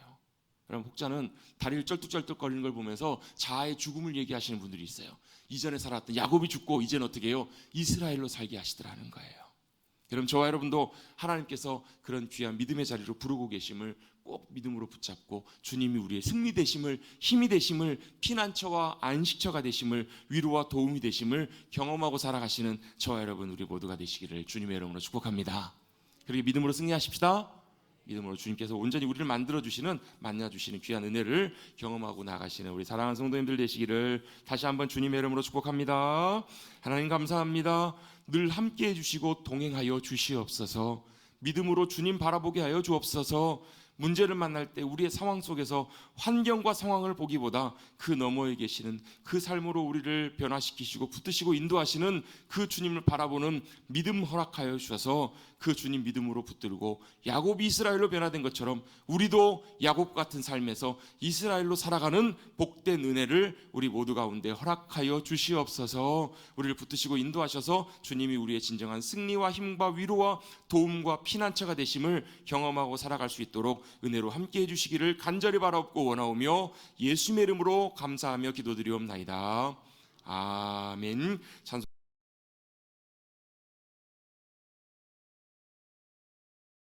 여러분, 혹자는 다리를 쩔뚝쩔뚝 거리는 걸 보면서 자아의 죽음을 얘기하시는 분들이 있어요. 이전에 살았던 야곱이 죽고 이제는 어떻게 해요? 이스라엘로 살게 하시더라는 거예요. 여러분, 저와 여러분도 하나님께서 그런 귀한 믿음의 자리로 부르고 계심을 꼭 믿음으로 붙잡고 주님이 우리의 승리 되심을, 힘이 되심을, 피난처와 안식처가 되심을, 위로와 도움이 되심을 경험하고 살아가시는 저와 여러분 우리 모두가 되시기를 주님의 이름으로 축복합니다. 그렇게 믿음으로 승리하십시다. 믿음으로 주님께서 온전히 우리를 만들어주시는, 만나주시는 귀한 은혜를 경험하고 나가시는 우리 사랑하는 성도님들 되시기를 다시 한번 주님의 이름으로 축복합니다. 하나님 감사합니다. 늘 함께 해주시고 동행하여 주시옵소서. 믿음으로 주님 바라보게 하여 주옵소서. 문제를 만날 때 우리의 상황 속에서 환경과 상황을 보기보다 그 너머에 계시는 그 삶으로 우리를 변화시키시고 붙드시고 인도하시는 그 주님을 바라보는 믿음 허락하여 주셔서 그 주님 믿음으로 붙들고 야곱이 이스라엘로 변화된 것처럼 우리도 야곱 같은 삶에서 이스라엘로 살아가는 복된 은혜를 우리 모두 가운데 허락하여 주시옵소서. 우리를 붙드시고 인도하셔서 주님이 우리의 진정한 승리와 힘과 위로와 도움과 피난처가 되심을 경험하고 살아갈 수 있도록 은혜로 함께해 주시기를 간절히 바라옵고 원하오며 예수님의 이름으로 감사하며 기도드리옵나이다. 아멘. 찬송